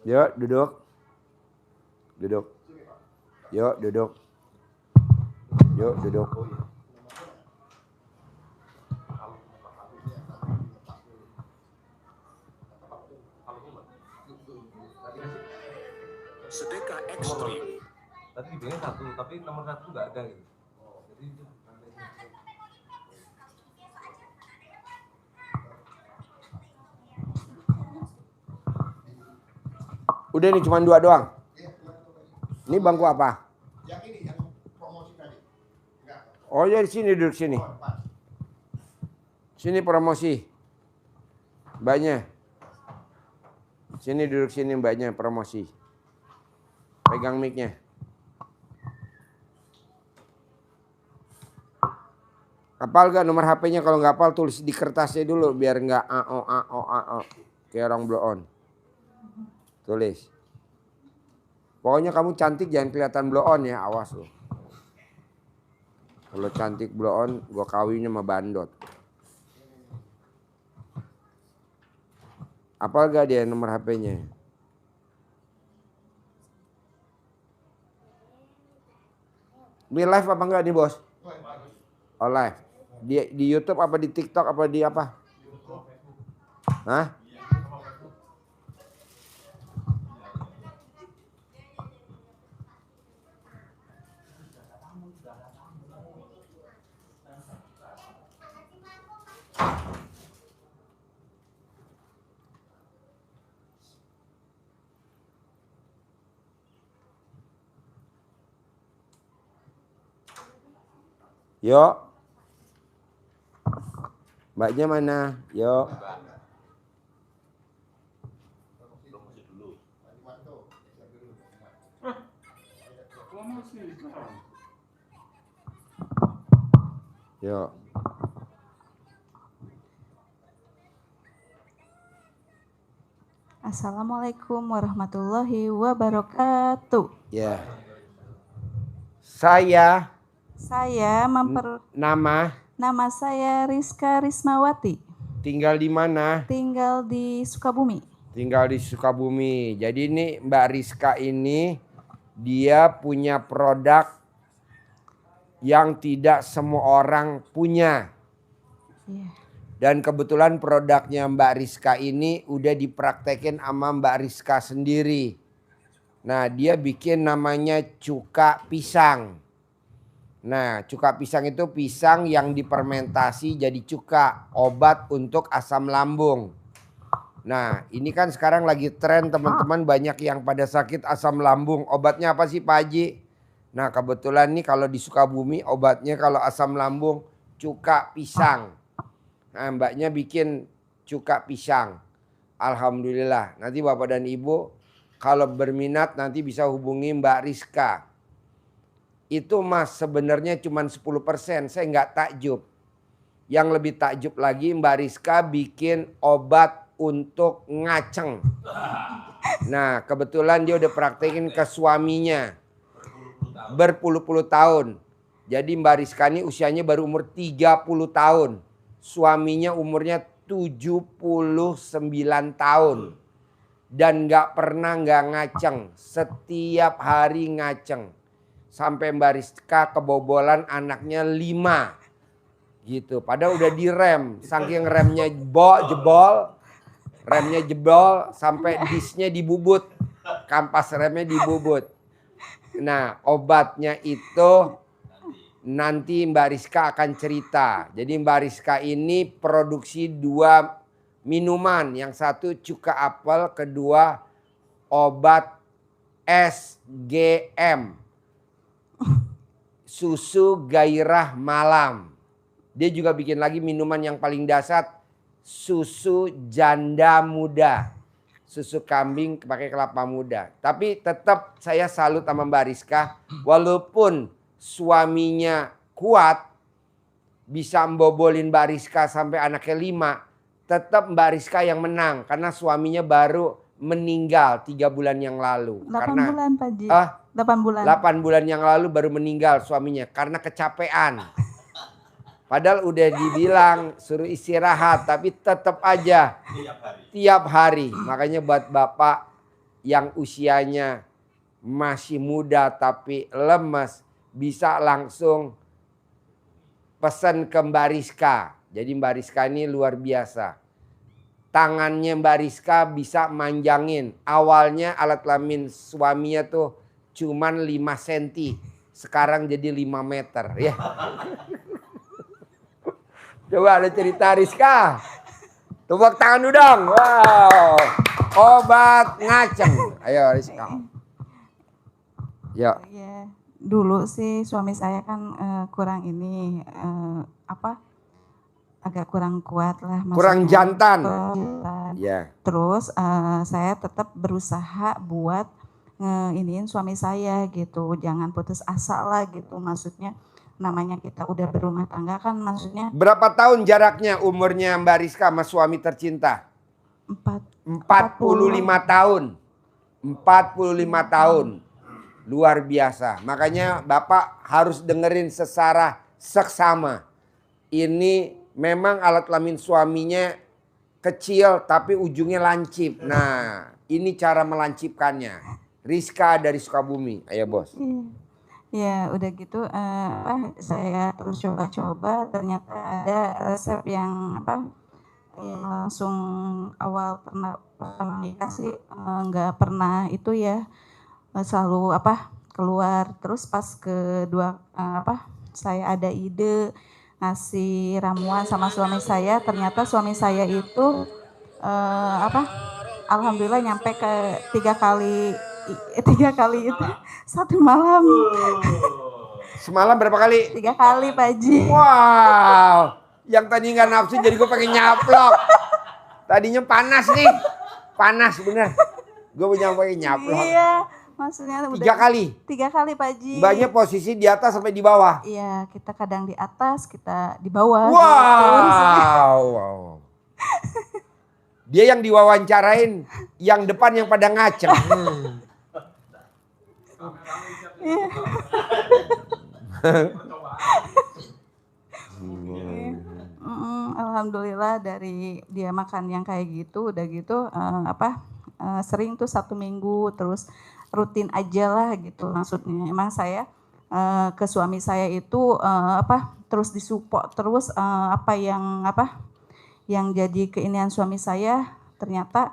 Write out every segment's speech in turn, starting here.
Yuk duduk. Duduk. Yuk duduk. Yuk duduk. Sedekah ekstrim. Tadi dibilangnya 1, tapi nomor 1 nggak ada gitu. Jadi Udah nih cuma 2 doang. Ini bangku apa? Yang ini yang promosi tadi. Oh ya di sini duduk sini. Sini promosi. Mbaknya. Sini duduk sini mbaknya promosi. Pegang mic-nya. Hafal gak nomor HP-nya? Kalau nggak hafal tulis di kertasnya dulu biar nggak AO. Kayak orang blow on. Tulis. Pokoknya kamu cantik jangan kelihatan blow on ya, awas loh. Kalau cantik blow on, gua kawinnya sama bandot. Hafal gak dia nomor HP-nya? Ini live apa enggak nih bos? Oh live. Di YouTube apa di TikTok apa di apa? Hah? Yuk. Mbaknya mana? Yuk. Yuk. Assalamualaikum warahmatullahi wabarakatuh. Ya. Saya Nama saya Rizka Rismawati. tinggal di mana? Tinggal di Sukabumi. Tinggal di Sukabumi. Jadi ini Mbak Rizka ini dia punya produk yang tidak semua orang punya. Iya. Dan kebetulan produknya Mbak Rizka ini udah dipraktekin sama Mbak Rizka sendiri. Nah dia bikin namanya cuka pisang. Nah cuka pisang itu pisang yang difermentasi jadi cuka. Obat untuk asam lambung. Nah ini kan sekarang lagi tren teman-teman banyak yang pada sakit asam lambung. Obatnya apa sih Pak Haji? Nah kebetulan nih kalau di Sukabumi obatnya kalau asam lambung cuka pisang. Nah mbaknya bikin cuka pisang. Alhamdulillah. Nanti Bapak dan Ibu kalau berminat nanti bisa hubungi Mbak Rizka. Itu mas sebenarnya cuma 10%. Saya nggak takjub. Yang lebih takjub lagi Mbak Rizka bikin obat untuk ngaceng. Nah kebetulan dia udah praktekin ke suaminya. Berpuluh-puluh tahun. Jadi Mbak Rizka ini usianya baru umur 30 tahun. Suaminya umurnya 79 tahun. Dan gak pernah gak ngaceng. Setiap hari ngaceng. Sampai Mbak Rizka kebobolan anaknya 5. Gitu. Padahal udah direm. Saking remnya jebol. Remnya jebol sampai disnya dibubut. Kampas remnya dibubut. Nah obatnya itu nanti Mbak Rizka akan cerita. Jadi Mbak Rizka ini produksi 2 minuman. Yang satu cuka apel, kedua obat SGM. Susu gairah malam. Dia juga bikin lagi minuman yang paling dasar. Susu janda muda. Susu kambing pakai kelapa muda. Tapi tetap saya salut sama Mbak Rizka. Walaupun suaminya kuat. Bisa membobolin Mbak Rizka sampai anaknya 5. Tetap Mbak Rizka yang menang. Karena suaminya baru meninggal 3 bulan yang lalu. 8 bulan Pak Ji. 8 bulan. 8 bulan yang lalu baru meninggal suaminya. Karena kecapean. Padahal udah dibilang suruh istirahat. Tapi tetap aja. Tiap hari. Makanya buat Bapak yang usianya masih muda tapi lemes bisa langsung pesan ke Mbak Rizka. Jadi Mbak Rizka ini luar biasa. Tangannya Mbak Rizka bisa manjangin. Awalnya alat kelamin suaminya tuh cuman 5 cm. Sekarang jadi 5 meter ya. Coba ada cerita Rizka. Tepuk tangan dulu dong. Wow. Obat ngaceng. Ayo Rizka. Yuk. Ya, dulu sih suami saya kan kurang ini agak kurang kuat lah. Kurang jantan. Ya. Terus saya tetap berusaha buat iniin suami saya gitu. Jangan putus asa lah gitu. Maksudnya namanya kita udah berumah tangga kan maksudnya. Berapa tahun jaraknya umurnya Mbak Rizka sama suami tercinta? 45 tahun. 45 tahun. Luar biasa. Makanya Bapak harus dengerin secara seksama. Ini memang alat kelamin suaminya kecil tapi ujungnya lancip. Nah, ini cara melancipkannya. Rizka dari Sukabumi. Ayo bos. Ya udah gitu saya terus coba-coba ternyata ada resep yang yang langsung awal pernah nikah sih nggak pernah itu ya selalu keluar. Terus pas kedua saya ada ide ngasih ramuan sama suami saya, ternyata suami saya itu alhamdulillah nyampe ke 3 kali itu satu malam. Semalam berapa kali? 3 kali Pak Haji. Wow, yang tadi nggak nafsu jadi gue pengen nyaplok. Tadinya panas nih, panas bener. Gue punya pengen nyaplok. Iya, maksudnya udah 3 kali. 3 kali Pak Haji. Banyak posisi di atas sampai di bawah. Iya, kita kadang di atas, kita di bawah. Wow. Dia yang diwawancarain, yang depan yang pada ngaceng. Alhamdulillah dari dia makan yang kayak gitu, udah gitu sering tuh 1 minggu terus rutin aja lah gitu maksudnya. Emang saya ke suami saya itu terus disupport terus yang jadi keinginan suami saya ternyata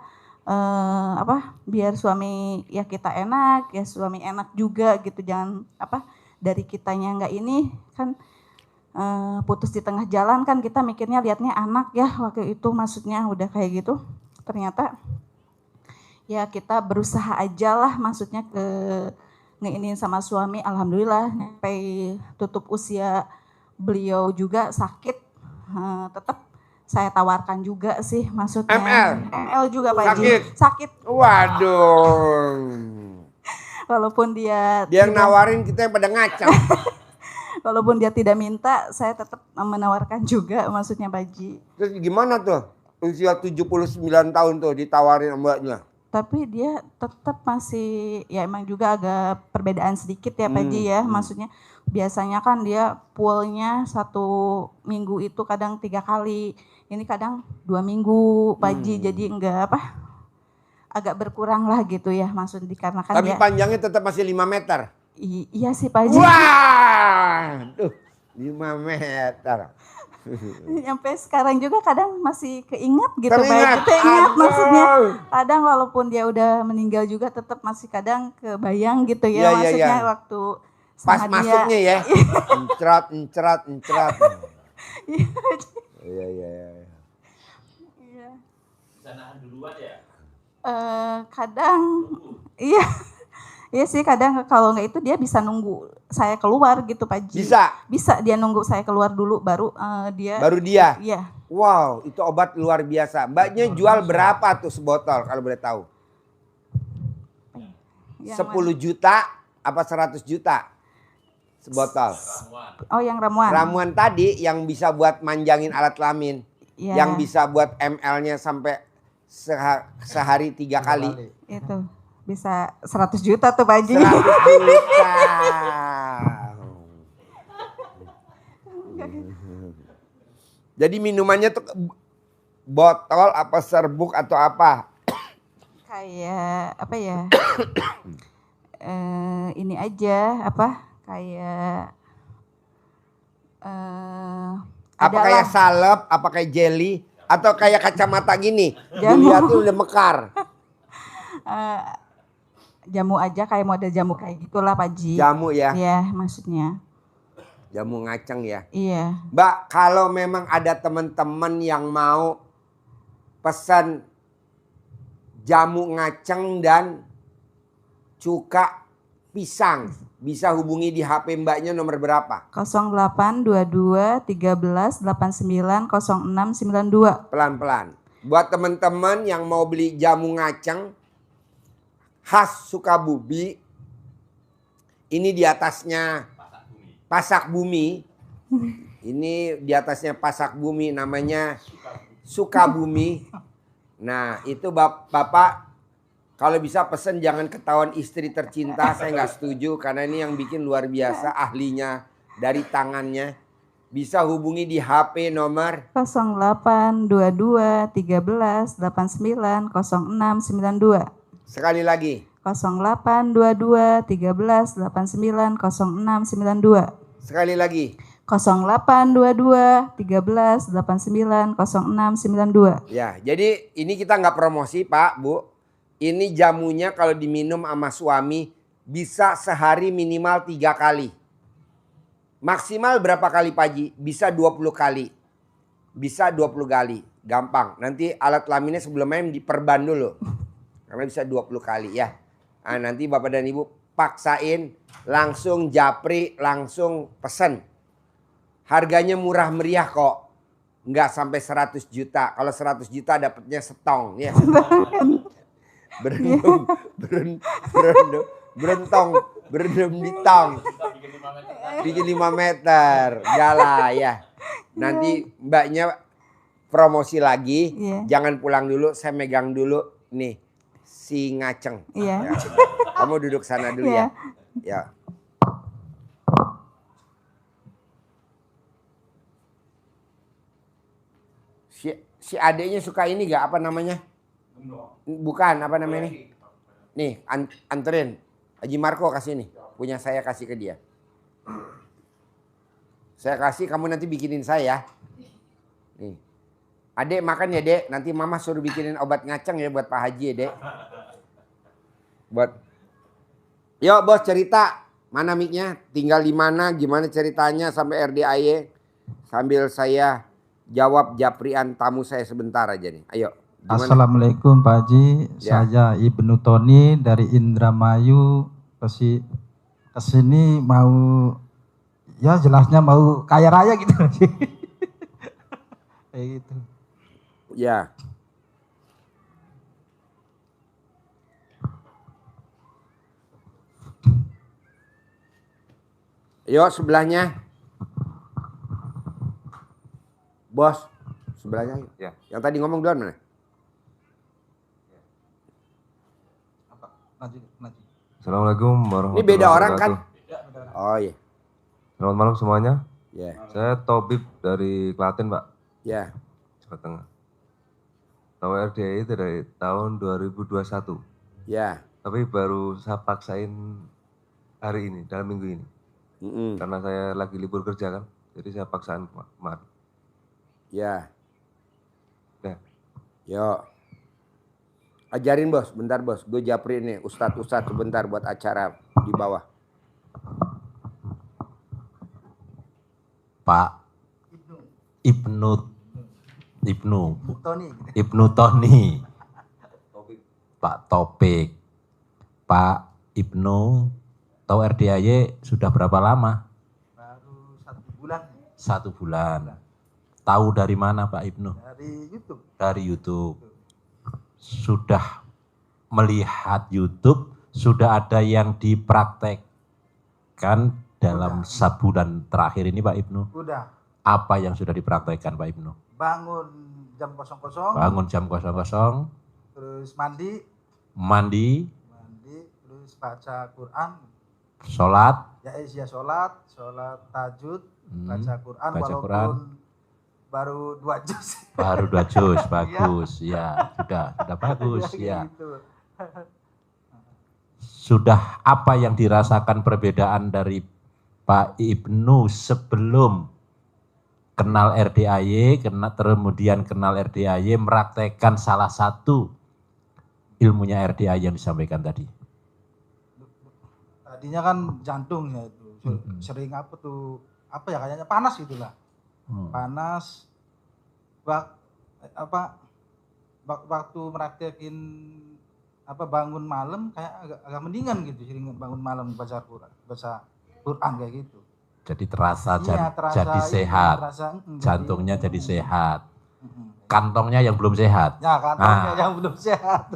biar suami ya kita enak ya suami enak juga gitu, jangan dari kitanya nggak ini kan putus di tengah jalan kan kita mikirnya liatnya anak ya waktu itu maksudnya udah kayak gitu, ternyata ya kita berusaha aja lah maksudnya ngeinin sama suami. Alhamdulillah sampai tutup usia beliau juga sakit tetap saya tawarkan juga sih maksudnya. ML juga Pak Haji. Sakit. Waduh. Walaupun dia yang nawarin kita yang pada ngacang. Walaupun dia tidak minta, saya tetap menawarkan juga maksudnya Pak Haji. Terus gimana tuh? Usia 79 tahun tuh ditawarin mbaknya. Tapi dia tetap masih ya emang juga agak perbedaan sedikit ya Pak Haji ya. Maksudnya biasanya kan dia poolnya 1 minggu itu kadang 3 kali. Ini kadang 2 minggu Pak Haji, jadi enggak agak berkurang lah gitu ya maksud dikarenakan tapi dia panjangnya tetap masih 5 meter. Iya sih Pak Haji. Wah, 5 meter. Sampai sekarang juga kadang masih keingat gitu Pak Haji. Keingat maksudnya. Kadang walaupun dia udah meninggal juga tetap masih kadang kebayang gitu ya maksudnya waktu pas masuknya ya. Encrat. Iya. Sanaan duluan ya? Kadang iya sih kadang kalau nggak itu dia bisa nunggu saya keluar gitu Pak Haji. Bisa dia nunggu saya keluar dulu baru dia. Iya. Wow, itu obat luar biasa. Mbaknya jual berapa tuh sebotol kalau boleh tahu? 10 juta apa 100 juta? Sebotol. Oh yang ramuan. Ramuan tadi yang bisa buat manjangin alat kelamin. Ya. Yang bisa buat ML-nya sampai sehari 3 kali. Itu bisa 100 juta tuh Pak Haji. 100 juta. Jadi minumannya tuh botol apa serbuk atau apa? Kayak apa ya? Ini aja apa? Kayak Apa adalah kayak salep, apa kayak jelly, atau kayak kacamata gini? Jamu. Dilihatin udah mekar. Jamu aja kayak model jamu kayak gitulah Pak Ji. Jamu ya, Iya, maksudnya. jamu ngaceng ya. Iya. Mbak, kalau memang ada teman-teman yang mau pesan jamu ngaceng dan cuka pisang, bisa hubungi di HP Mbaknya nomor berapa? 0822 13 89 0692. Pelan-pelan. Buat teman-teman yang mau beli jamu ngaceng khas Sukabumi, ini di atasnya Pasak Bumi. Ini di atasnya Pasak Bumi, namanya Sukabumi. Nah, itu Bapak kalau bisa pesen jangan ketahuan istri tercinta. Saya nggak setuju karena ini yang bikin luar biasa ahlinya dari tangannya. Bisa hubungi di HP nomor 0822 13 89 0692. sekali lagi. 0822 13 89 0692. Sekali lagi. 0822 13 89 0692. Ya, jadi ini kita nggak promosi Pak, Bu. Ini jamunya kalau diminum sama suami bisa sehari minimal 3 kali. Maksimal berapa kali Pak Ji? Bisa 20 kali. Bisa 20 kali. Gampang. Nanti alat kelaminnya sebelum main diperban dulu. Karena bisa 20 kali ya. Nah, nanti Bapak dan Ibu paksain langsung japri, langsung pesen. Harganya murah meriah kok. Nggak sampai 100 juta. Kalau 100 juta dapatnya setong. Ya. Berendam di tong. Bikin 5 meter. Galah ya. Nanti Mbaknya promosi lagi. Jangan pulang dulu. Saya megang dulu. Nih. Si ngaceng. Iya. Ya. Kamu duduk sana dulu ya. Ya. Si adeknya suka ini gak? Apa namanya? Bukan, apa namanya nih? Nih, anterin. Haji Marco kasih nih. Punya saya kasih ke dia. Saya kasih, kamu nanti bikinin saya. Nih. Adek makan ya dek. Nanti mama suruh bikinin obat ngaceng ya buat Pak Haji ya dek. Yuk bos cerita. Mana mic-nya? Tinggal di mana? Gimana ceritanya sampai RDAY? Sambil saya jawab japrian tamu saya sebentar aja nih. Ayo. Gimana? Assalamualaikum Pak Haji. Ya. Saya Ibnu Tony dari Indramayu. Kesini mau, ya jelasnya mau kaya raya gitu. Kayak gitu. Ya. Yuk sebelahnya. Bos, sebelahnya. Ya. Yang tadi ngomong duluan mana? Nanti. Assalamualaikum warahmatullahi Ini beda orang kan? wabarakatuh. Oh iya. Selamat malam semuanya. Ya. Saya Tobib dari Klaten, Pak. Ya. Jawa Tengah. Tahu RDI itu dari tahun 2021. Ya. Tapi baru saya paksain hari ini, dalam minggu ini. Karena saya lagi libur kerja kan. Jadi saya paksain kemarin. Ya. Nah, Yuk. Ajarin bos, bentar bos. Gue japri nih, ustadz sebentar buat acara di bawah. Pak Ibnu Tony. Pak Topik. Pak Ibnu, tahu RDAY sudah berapa lama? Baru 1 bulan. 1 bulan. Tahu dari mana Pak Ibnu? Dari YouTube. Dari YouTube. Sudah melihat YouTube, sudah ada yang dipraktekkan dalam sebulan terakhir ini Pak Ibnu? Udah. Apa yang sudah dipraktekkan Pak Ibnu? Bangun jam 00. Bangun jam 00. Terus mandi. Terus baca Quran. sholat. Ya sholat tahajud, baca Quran Baca walaupun Quran. baru 2 juz. Baru 2 juz, bagus. Ya, sudah bagus ya. Gitu. sudah apa yang dirasakan perbedaan dari Pak Ibnu sebelum kenal RDAY, kemudian kenal RDAY, meraktekkan salah satu ilmunya RDAY yang disampaikan tadi? Tadinya kan jantung ya itu. Sering kayaknya panas gitulah. Panas. Waktu meraktekin bangun malam kayak agak mendingan gitu, sering bangun malam baca Quran kayak gitu. Jadi terasa Iya, jadi sehat, jantungnya jadi sehat, kantongnya yang belum sehat. Ya, kantongnya yang belum sehat.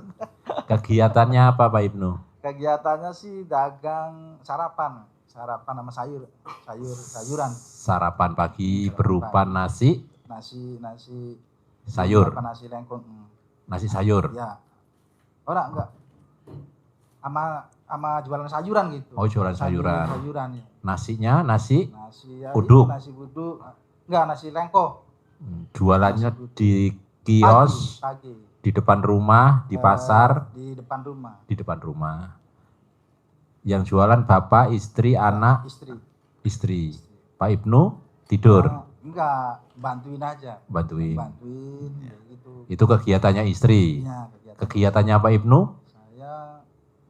Kegiatannya apa Pak Ibnu? Kegiatannya sih dagang sarapan sama sayuran. Sarapan pagi berupa nasi sayur. Nasi lengkong. Nasi sayur. Ya. Enggak. Sama jualan sayuran gitu. Oh, jualan sayuran. Ya. Nasinya nasi ya, uduk. Nasi buduk. Enggak, nasi lengko. Jualannya di kios, pagi. di depan rumah, di pasar. Di depan rumah. Di depan rumah. Yang jualan bapak, istri, anak. Istri. Pak Ibnu tidur. Enggak, bantuin aja. Bantuin ya gitu. Itu kegiatannya istri. Ya, kegiatannya Pak Ibnu? Saya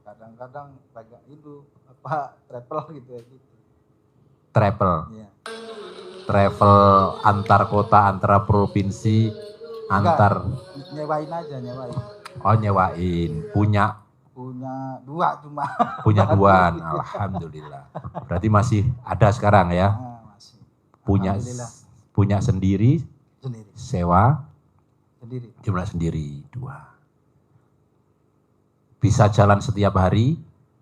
kadang-kadang itu travel gitu ya gitu. Travel. Ya. Travel antar kota, antar provinsi, antar. Nyewain. Oh, nyewain. Punya dua cuma. Punya dua. Alhamdulillah. Berarti masih ada sekarang ya? Masih. Punya sendiri. Sewa. Sendiri. Jumlah sendiri 2. Bisa jalan setiap hari?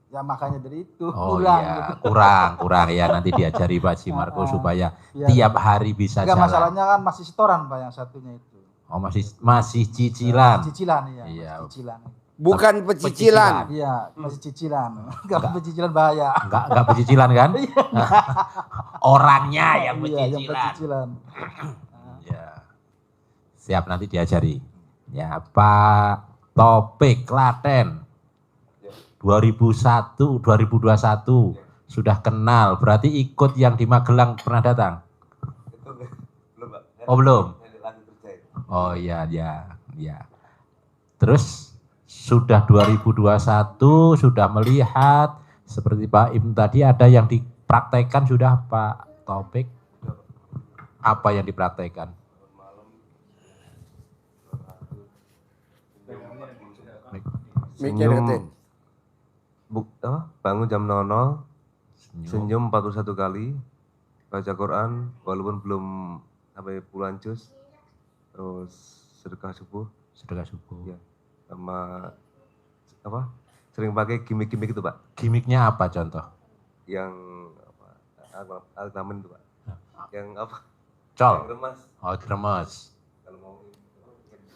Ya makanya dari itu. Oh iya, kurang ya, nanti diajari Pak Jimarko supaya tiap hari bisa jalan. Masalahnya kan masih setoran Pak yang satunya itu. Oh masih cicilan. Cicilan ya. Iya. Cicilan. Bukan pecicilan. Iya, masih cicilan. Enggak pecicilan bahaya. Enggak pecicilan kan? Orangnya yang pecicilan. Yang pecicilan. Ya. Siap, nanti diajari. Ya, Pak Topik Klaten. 2021 sudah kenal, berarti ikut yang di Magelang pernah datang? Belum, Pak. Oh, belum. Oh iya. Terus sudah 2021 sudah melihat seperti Pak Ibnu tadi, ada yang dipraktekkan sudah Pak Topik? Apa yang dipraktekkan? Bangun jam 00, senyum 41 kali, baca Quran walaupun belum sampai puluhan juz, terus sedekah subuh. Ya, sama sering pakai gimmick itu Pak. Gimmicknya apa contoh? Yang altamen itu Pak. Yang Col. Yang remas. Oh, remas. Kalau mau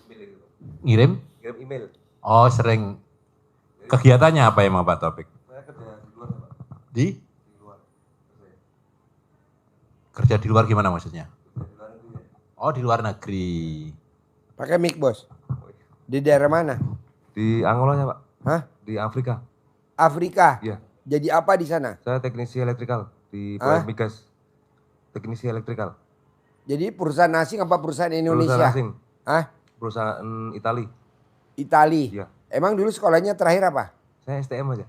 email itu Pak. Ngirim email. Oh, sering. Kegiatannya apa emang Pak Topik? Saya kerja di luar Pak. Di luar. Kerja di luar gimana maksudnya? Oh, di luar negeri. Pakai mic, Bos. Di daerah mana? Di Angola Pak. Hah? Di Afrika. Afrika? Iya. Jadi apa di sana? Saya teknisi elektrikal di proyek migas. Teknisi elektrikal. Jadi perusahaan asing apa perusahaan Indonesia? Perusahaan asing. Hah? Perusahaan Itali. Itali? Iya. Emang dulu sekolahnya terakhir apa? Saya STM aja.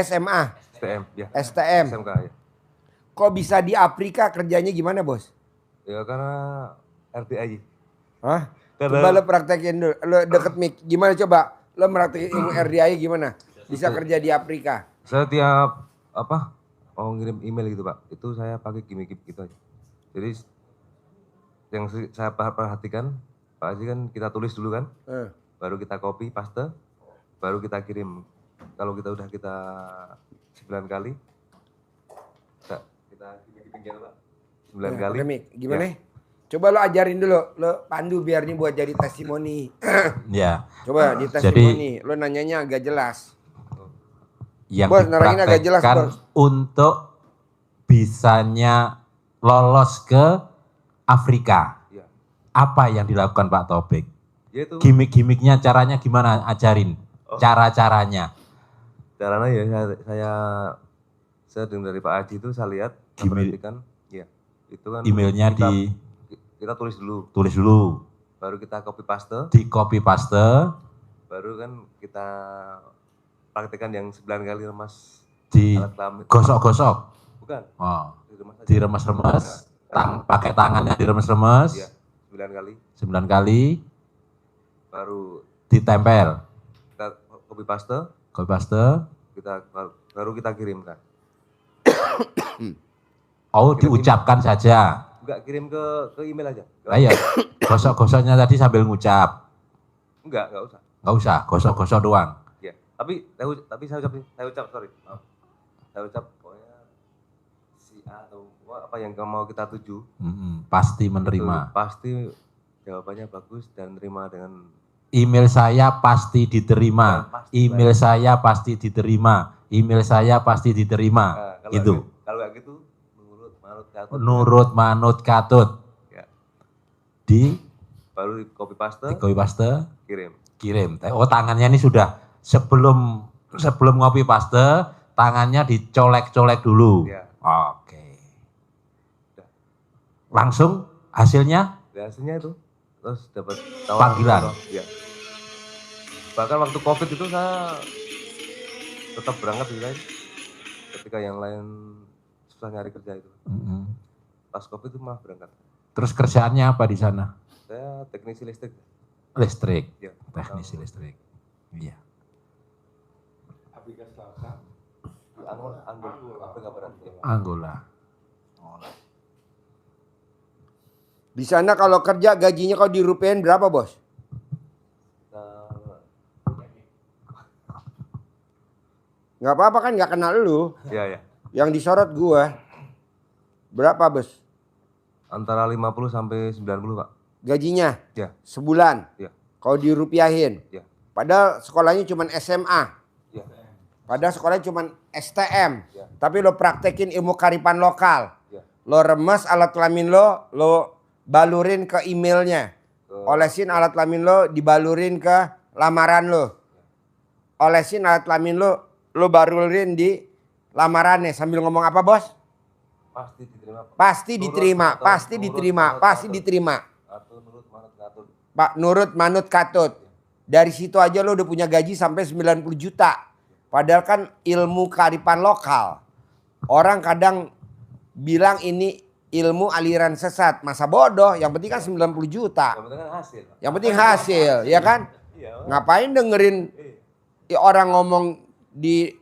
SMA? STM, ya. STM? SMK, ya. Kok bisa di Afrika kerjanya gimana, Bos? Ya karena RDAY. Hah? Coba lo praktekin dulu, lo deket mic. Gimana coba? Lo praktekin ilmu RDAY gimana? Bisa kerja di Afrika? Saya tiap ngirim email gitu Pak, itu saya pakai gimmick gitu aja. Jadi yang saya perhatikan, Pak Haji kan kita tulis dulu kan, baru kita copy, paste, baru kita kirim. Kalau kita 9 kali, kita gimmick Pak, 9 kali. Gimana? Ya. Coba lo ajarin dulu, lo pandu biar nih buat jadi testimoni. Ya. Coba di testimoni, lo nanyanya agak jelas. Yang Bos, agak jelas, Bos. Untuk bisanya lolos ke Afrika. Ya. Apa yang dilakukan Pak Topik? Yaitu Gimik-gimiknya caranya gimana? Ajarin cara-caranya. Caranya ya saya dengar dari Pak Haji itu saya lihat, saya perhatikan, ya itu kan Emailnya kita tulis dulu, baru kita copy paste, di copy paste, baru kan kita praktekkan yang 9 kali remas di alat kelamin. gosok-gosok. Bukan, Oh, diremas aja. diremes-remes, pakai tangannya diremes-remes, Iya, 9 kali, 9 kali, baru ditempel, kita copy paste, baru kita kirimkan. Oh, diucapkan saja. Enggak, kirim ke email aja. Ayo, gosok-gosoknya tadi sambil ngucap. Enggak usah. Nggak usah, gosok-gosok doang. Ya, tapi saya ucap, sorry. Maaf. Saya ucap pokoknya si A atau apa yang mau kita tuju. Pasti menerima. Itu pasti jawabannya bagus dan terima dengan Email saya pasti diterima. Email saya pasti diterima. Email saya pasti diterima. Nah, Itu. Kalau kayak gitu Nurut manut katut. Ya. Baru di copy paste, kirim. Oh, tangannya ini sudah sebelum copy paste, tangannya dicolek-colek dulu. Ya. Oke. Langsung hasilnya Hasilnya itu terus dapat panggilan. Ya. Bahkan waktu COVID itu saya tetap berangkat di lain ketika yang lain susah nyari kerja itu. Pas COVID itu malah berangkat. Terus kerjaannya apa di sana? Saya teknisi listrik. Listrik. Ya. Teknisi listrik. Iya. Angola. Di sana kalau kerja gajinya kalau dirupiahin berapa, Bos? Nggak apa-apa kan, nggak kenal lu. Iya. Yang disorot gua. Berapa, Bos? Antara 50 sampai 90, Pak. Gajinya? Ya. Sebulan? Ya. Kalau dirupiahin? Ya. Padahal sekolahnya cuma SMA. Ya. Padahal sekolahnya cuma STM. Ya. Tapi lo praktekin ilmu kearifan lokal. Ya. Lo remes alat kelamin lo balurin ke emailnya. Olesin alat kelamin lo, dibalurin ke lamaran lo. Olesin alat kelamin lo balurin di lamarannya. Sambil ngomong apa, Bos? Pasti diterima, Pak. Pasti diterima, pasti diterima, pasti diterima. Pak, nurut manut katut. Dari situ aja lo udah punya gaji sampai 90 juta. Padahal kan ilmu kearifan lokal. Orang kadang bilang ini ilmu aliran sesat. Masa bodoh, yang penting kan 90 juta. Yang penting kan hasil. Yang penting hasil, ya kan? Ngapain dengerin orang ngomong di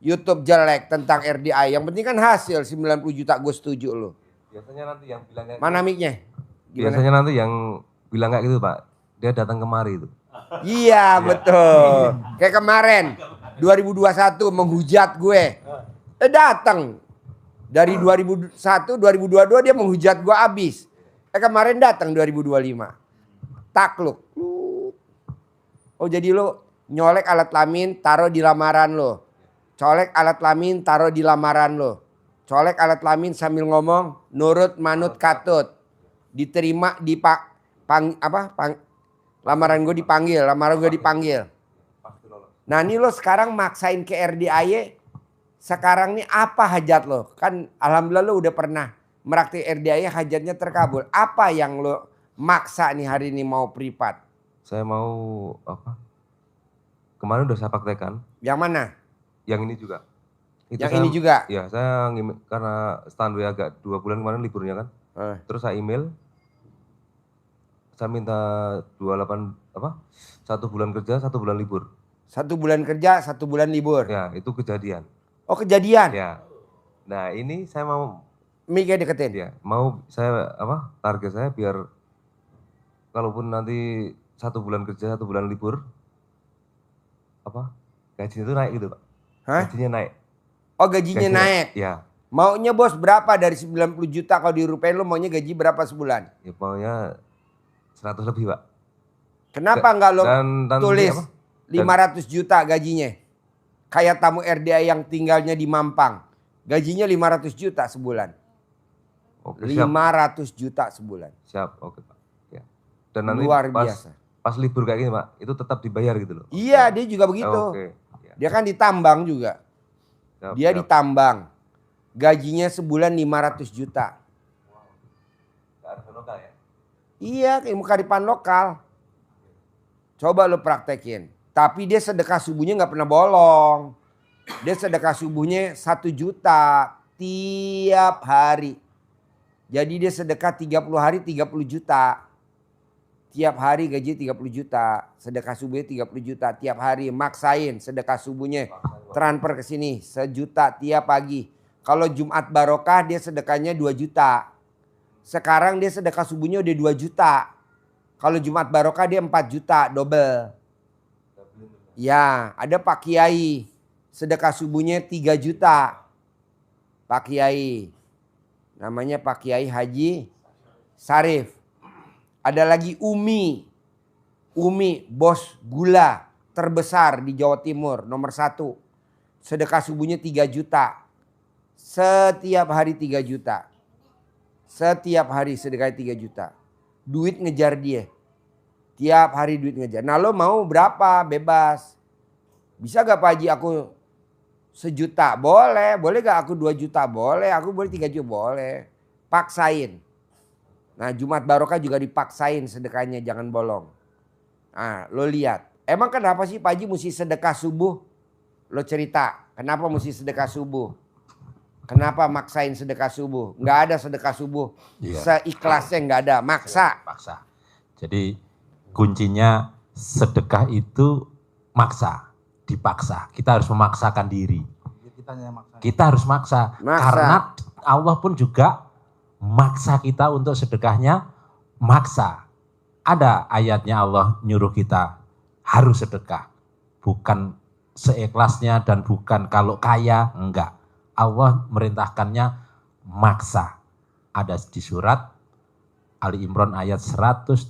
YouTube jelek tentang RDI. Yang penting kan hasil 90 juta, gue setuju lo. Biasanya nanti yang bilang kayak Mana mic-nya? Biasanya nanti yang bilang kayak gitu, Pak. Dia datang kemari itu. Iya, betul. Kayak kemarin 2021 menghujat gue. Datang. Dari 2001, 2022 dia menghujat gue abis. Kemarin datang 2025. Takluk. Oh, jadi lo nyolek alat kelamin taruh di lamaran lo. Colek alat kelamin taruh di lamaran lo. Colek alat kelamin sambil ngomong nurut manut katut. Diterima di lamaran gue dipanggil, Nah ini lo sekarang maksain ke RDIY. Sekarang nih apa hajat lo? Kan alhamdulillah lo udah pernah meraktik RDIY, hajatnya terkabul. Apa yang lo maksa nih hari ini mau privat? Saya mau apa? Kemarin udah saya praktekkan. Yang mana? Yang ini juga. Yang ini juga? Ya, saya karena standby agak 2 bulan kemarin liburnya kan. Terus saya email. Saya minta 1 bulan kerja, 1 bulan libur. 1 bulan kerja, 1 bulan libur. Ya, itu kejadian. Oh, kejadian? Ya. Nah, ini saya mau mic-nya deketin. Ya, mau saya target saya biar kalaupun nanti 1 bulan kerja, 1 bulan libur, gajinya itu naik gitu, Pak. Hah? Gajinya naik. Oh, gajinya naik? Ya. Maunya bos berapa dari 90 juta kalau dirupiahin lo maunya gaji berapa sebulan? Ya maunya 100 lebih, Pak. Kenapa enggak lo tulis 500 juta gajinya? Kayak tamu RDI yang tinggalnya di Mampang. Gajinya 500 juta sebulan. Oke, 500 juta sebulan. Siap, oke, Pak. Ya. Dan nanti luar biasa. Pas libur kayak gini, Pak, itu tetap dibayar gitu loh. Iya, dia juga begitu. Oke. Ya. Dia kan ditambang juga. Siap, Dia siap. ditambang. Gajinya sebulan 500 juta. Kearifan lokal ya? Iya, ilmu kearifan lokal. Coba lo praktekin. Tapi dia sedekah subuhnya nggak pernah bolong. Dia sedekah subuhnya 1 juta tiap hari. Jadi dia sedekah 30 hari 30 juta. Tiap hari gaji 30 juta. Sedekah subuhnya 30 juta tiap hari. Maksain sedekah subuhnya. Transfer ke sini 1 juta tiap pagi. Kalau Jumat Barokah dia sedekahnya 2 juta. Sekarang dia sedekah subuhnya udah 2 juta. Kalau Jumat Barokah dia 4 juta, double. Ya, ada Pak Kiai. Sedekah subuhnya 3 juta. Pak Kiai. Namanya Pak Kiai Haji Sarif. Ada lagi Umi. Umi, bos gula terbesar di Jawa Timur, nomor 1. Sedekah subuhnya 3 juta. Setiap hari 3 juta. Setiap hari sedekah 3 juta. Duit ngejar dia. Tiap hari duit ngejar. Nah lo mau berapa? Bebas. Bisa gak Pak Haji aku 1 juta? Boleh. Boleh gak aku 2 juta? Boleh. Aku boleh 3 juta? Boleh. Paksain. Nah Jumat Barokah juga dipaksain sedekahnya, jangan bolong. Nah lo lihat. Emang kenapa sih Pak Haji mesti sedekah subuh? Lo cerita. Kenapa mesti sedekah subuh? Kenapa maksain sedekah subuh? Nggak ada sedekah subuh. Iya. Seikhlasnya nggak ada. Maksa. Paksa. Jadi kuncinya sedekah itu maksa, dipaksa. Kita harus memaksakan diri. Kitanya yang maksa. Kita harus maksa. Maksa. Karena Allah pun juga maksa kita untuk sedekahnya, maksa. Ada ayatnya Allah nyuruh kita harus sedekah. Bukan seikhlasnya dan bukan kalau kaya, enggak. Allah merintahkannya maksa. Ada di surat Ali Imran ayat 134.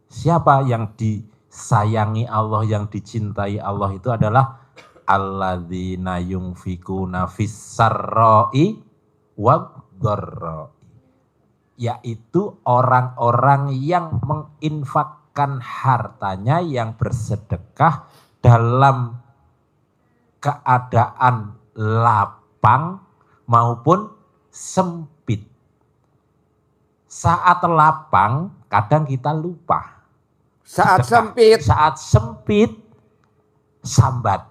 Siapa yang disayangi Allah, yang dicintai Allah itu adalah alladzina yunfikuna fis-sarra'i wad-dharra'i. Yaitu orang-orang yang menginfakkan hartanya, yang bersedekah dalam keadaan lapang maupun sempit. Saat lapang kadang kita lupa. Saat Sedekah. sempit. Saat sempit sambat.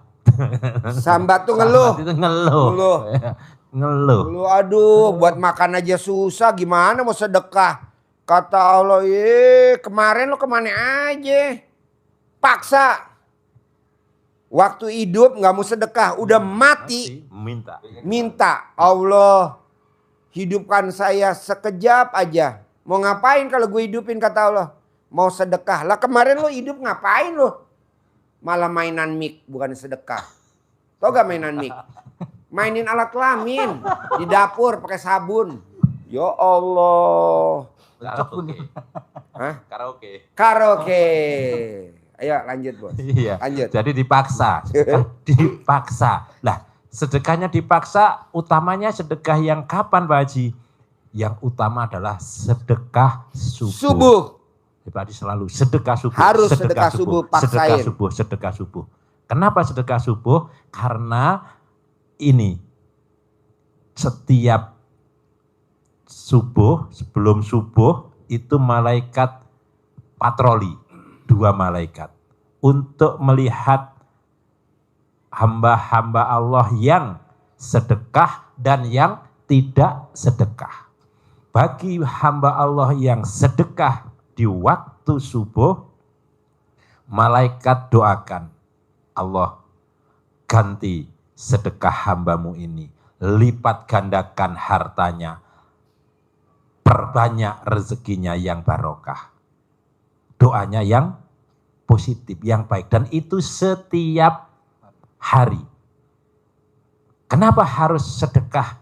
Sambat tuh ngeluh. Sambat itu ngeluh. Ngeluh. Ngeluh. Lu aduh buat makan aja susah, gimana mau sedekah. Kata Allah, kemarin lu kemana aja. Paksa. Waktu hidup gak mau sedekah, udah mati. Minta. Minta, Allah hidupkan saya sekejap aja. Mau ngapain kalau gue hidupin, kata Allah. Mau sedekah. Lah kemarin lu hidup ngapain lu? Malah mainan mic, bukan sedekah. Tau gak mainan mic? Mainin alat kelamin di dapur pakai sabun. Ya Allah. Karaoke. Hah? Karaoke. Karaoke. Ayo lanjut bos. Iya. Lanjut. Jadi dipaksa. Dipaksa. Lah sedekahnya dipaksa, utamanya sedekah yang kapan Pak Haji? Yang utama adalah sedekah subuh. Subuh. Pak Haji selalu sedekah subuh. Harus sedekah subuh, paksain. Sedekah subuh. Kenapa sedekah subuh? Karena ini setiap subuh, sebelum subuh itu malaikat patroli, 2 malaikat untuk melihat hamba-hamba Allah yang sedekah dan yang tidak sedekah. Bagi hamba Allah yang sedekah di waktu subuh, malaikat doakan, Allah ganti sedekah hambamu ini, lipat gandakan hartanya, perbanyak rezekinya yang barokah. Doanya yang positif, yang baik. Dan itu setiap hari. Kenapa harus sedekah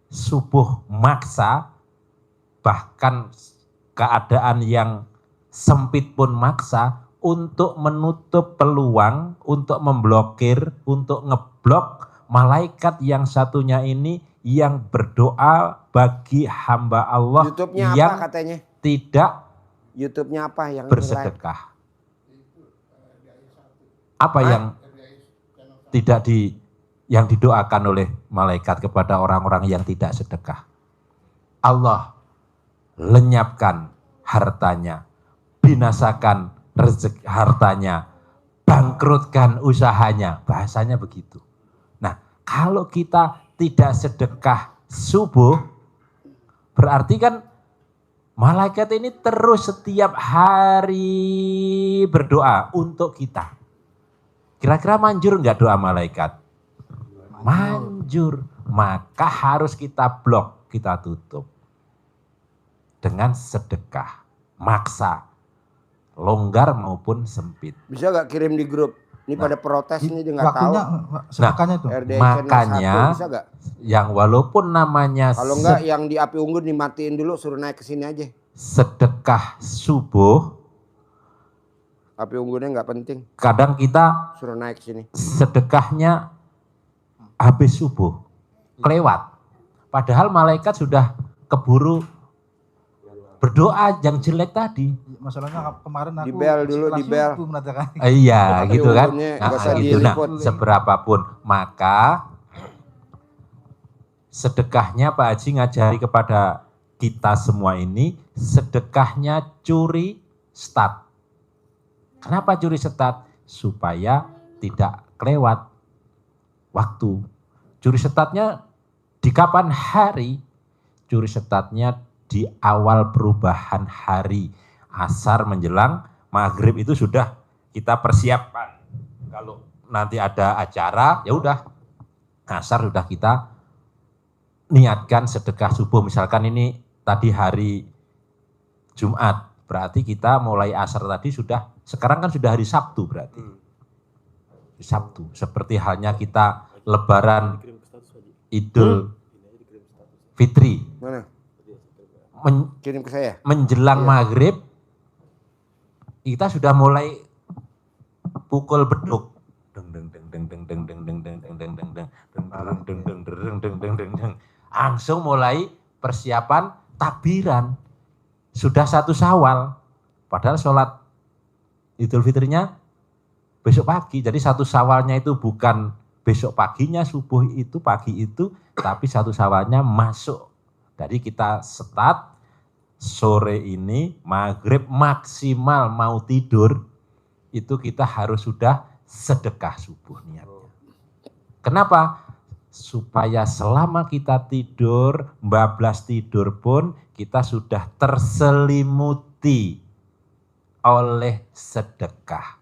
subuh maksa? Bahkan keadaan yang sempit pun maksa, untuk menutup peluang, untuk memblokir, untuk ngeblok malaikat yang satunya ini yang berdoa bagi hamba Allah YouTube-nya yang apa katanya? tidak YouTube-nya apa yang bersedekah. Apa yang tidak yang didoakan oleh malaikat kepada orang-orang yang tidak sedekah? Allah lenyapkan hartanya, binasakan rezeki hartanya, bangkrutkan usahanya, bahasanya begitu. Nah, kalau kita tidak sedekah subuh, berarti kan malaikat ini terus setiap hari berdoa untuk kita. Kira-kira manjur enggak doa malaikat? Manjur. Maka harus kita blok, kita tutup. Dengan sedekah, maksa, longgar maupun sempit. Bisa gak kirim di grup? Ini pada protes ini dia nggak tahu. Waktunya sedekahnya tuh. RDI Makanya channel 1, bisa gak? yang walaupun namanya Kalau enggak yang di api unggun dimatiin dulu, suruh naik ke sini aja. sedekah subuh, Api unggunnya nggak penting, kadang kita suruh naik ke sini. sedekahnya habis subuh, kelewat. Padahal malaikat sudah keburu berdoa yang jelek tadi. Masalahnya kemarin aku Di bel dulu, setelah di bel. subuh mengatakan. Iya, Api gitu kan. unggunnya Nah, nggak usah gitu. Nah, diliput. seberapapun, maka sedekahnya Pak Haji ngajari kepada kita semua ini, sedekahnya curi start. Kenapa curi start? Supaya tidak kelewat waktu. Curi startnya di kapan hari? Curi startnya di awal perubahan hari. Asar menjelang maghrib itu sudah kita persiapkan. Kalau nanti ada acara, ya udah asar sudah kita niatkan sedekah subuh. Misalkan ini tadi hari Jumat, berarti kita mulai asar tadi sudah, sekarang kan sudah hari Sabtu berarti. Sabtu, seperti halnya kita lebaran Idul Fitri. Mana? Kirim ke saya. Menjelang Iya. maghrib, kita sudah mulai pukul beduk. Langsung mulai persiapan takbiran. Sudah 1 Syawal. Padahal sholat Idul Fitrinya besok pagi. Jadi 1 Syawalnya itu bukan besok paginya subuh itu, pagi itu, tapi 1 Syawalnya masuk. Jadi kita start sore ini, maghrib maksimal mau tidur, itu kita harus sudah sedekah subuh niatnya. Kenapa? Supaya selama kita tidur, bablas tidur pun, kita sudah terselimuti oleh sedekah.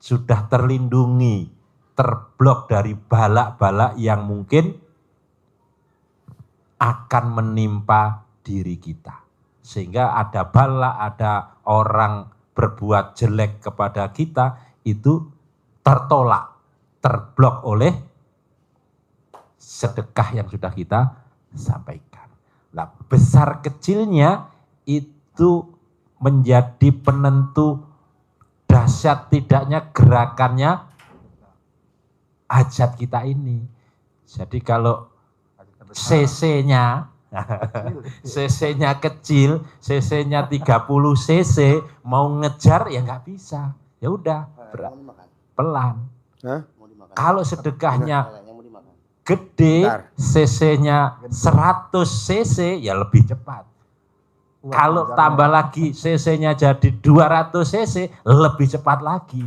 Sudah terlindungi, terblok dari balak-balak yang mungkin akan menimpa diri kita. Sehingga ada bala, ada orang berbuat jelek kepada kita, itu tertolak, terblok oleh sedekah yang sudah kita sampaikan. Nah, besar kecilnya itu menjadi penentu dahsyat tidaknya gerakannya hajat kita ini. Jadi kalau CC-nya CC-nya kecil, CC-nya 30 CC, mau ngejar ya nggak bisa. Ya udah, pelan. Hah? Kalau sedekahnya gede, Bentar. CC-nya 100 CC, ya lebih cepat. Kalau tambah lagi CC-nya jadi 200 CC, lebih cepat lagi.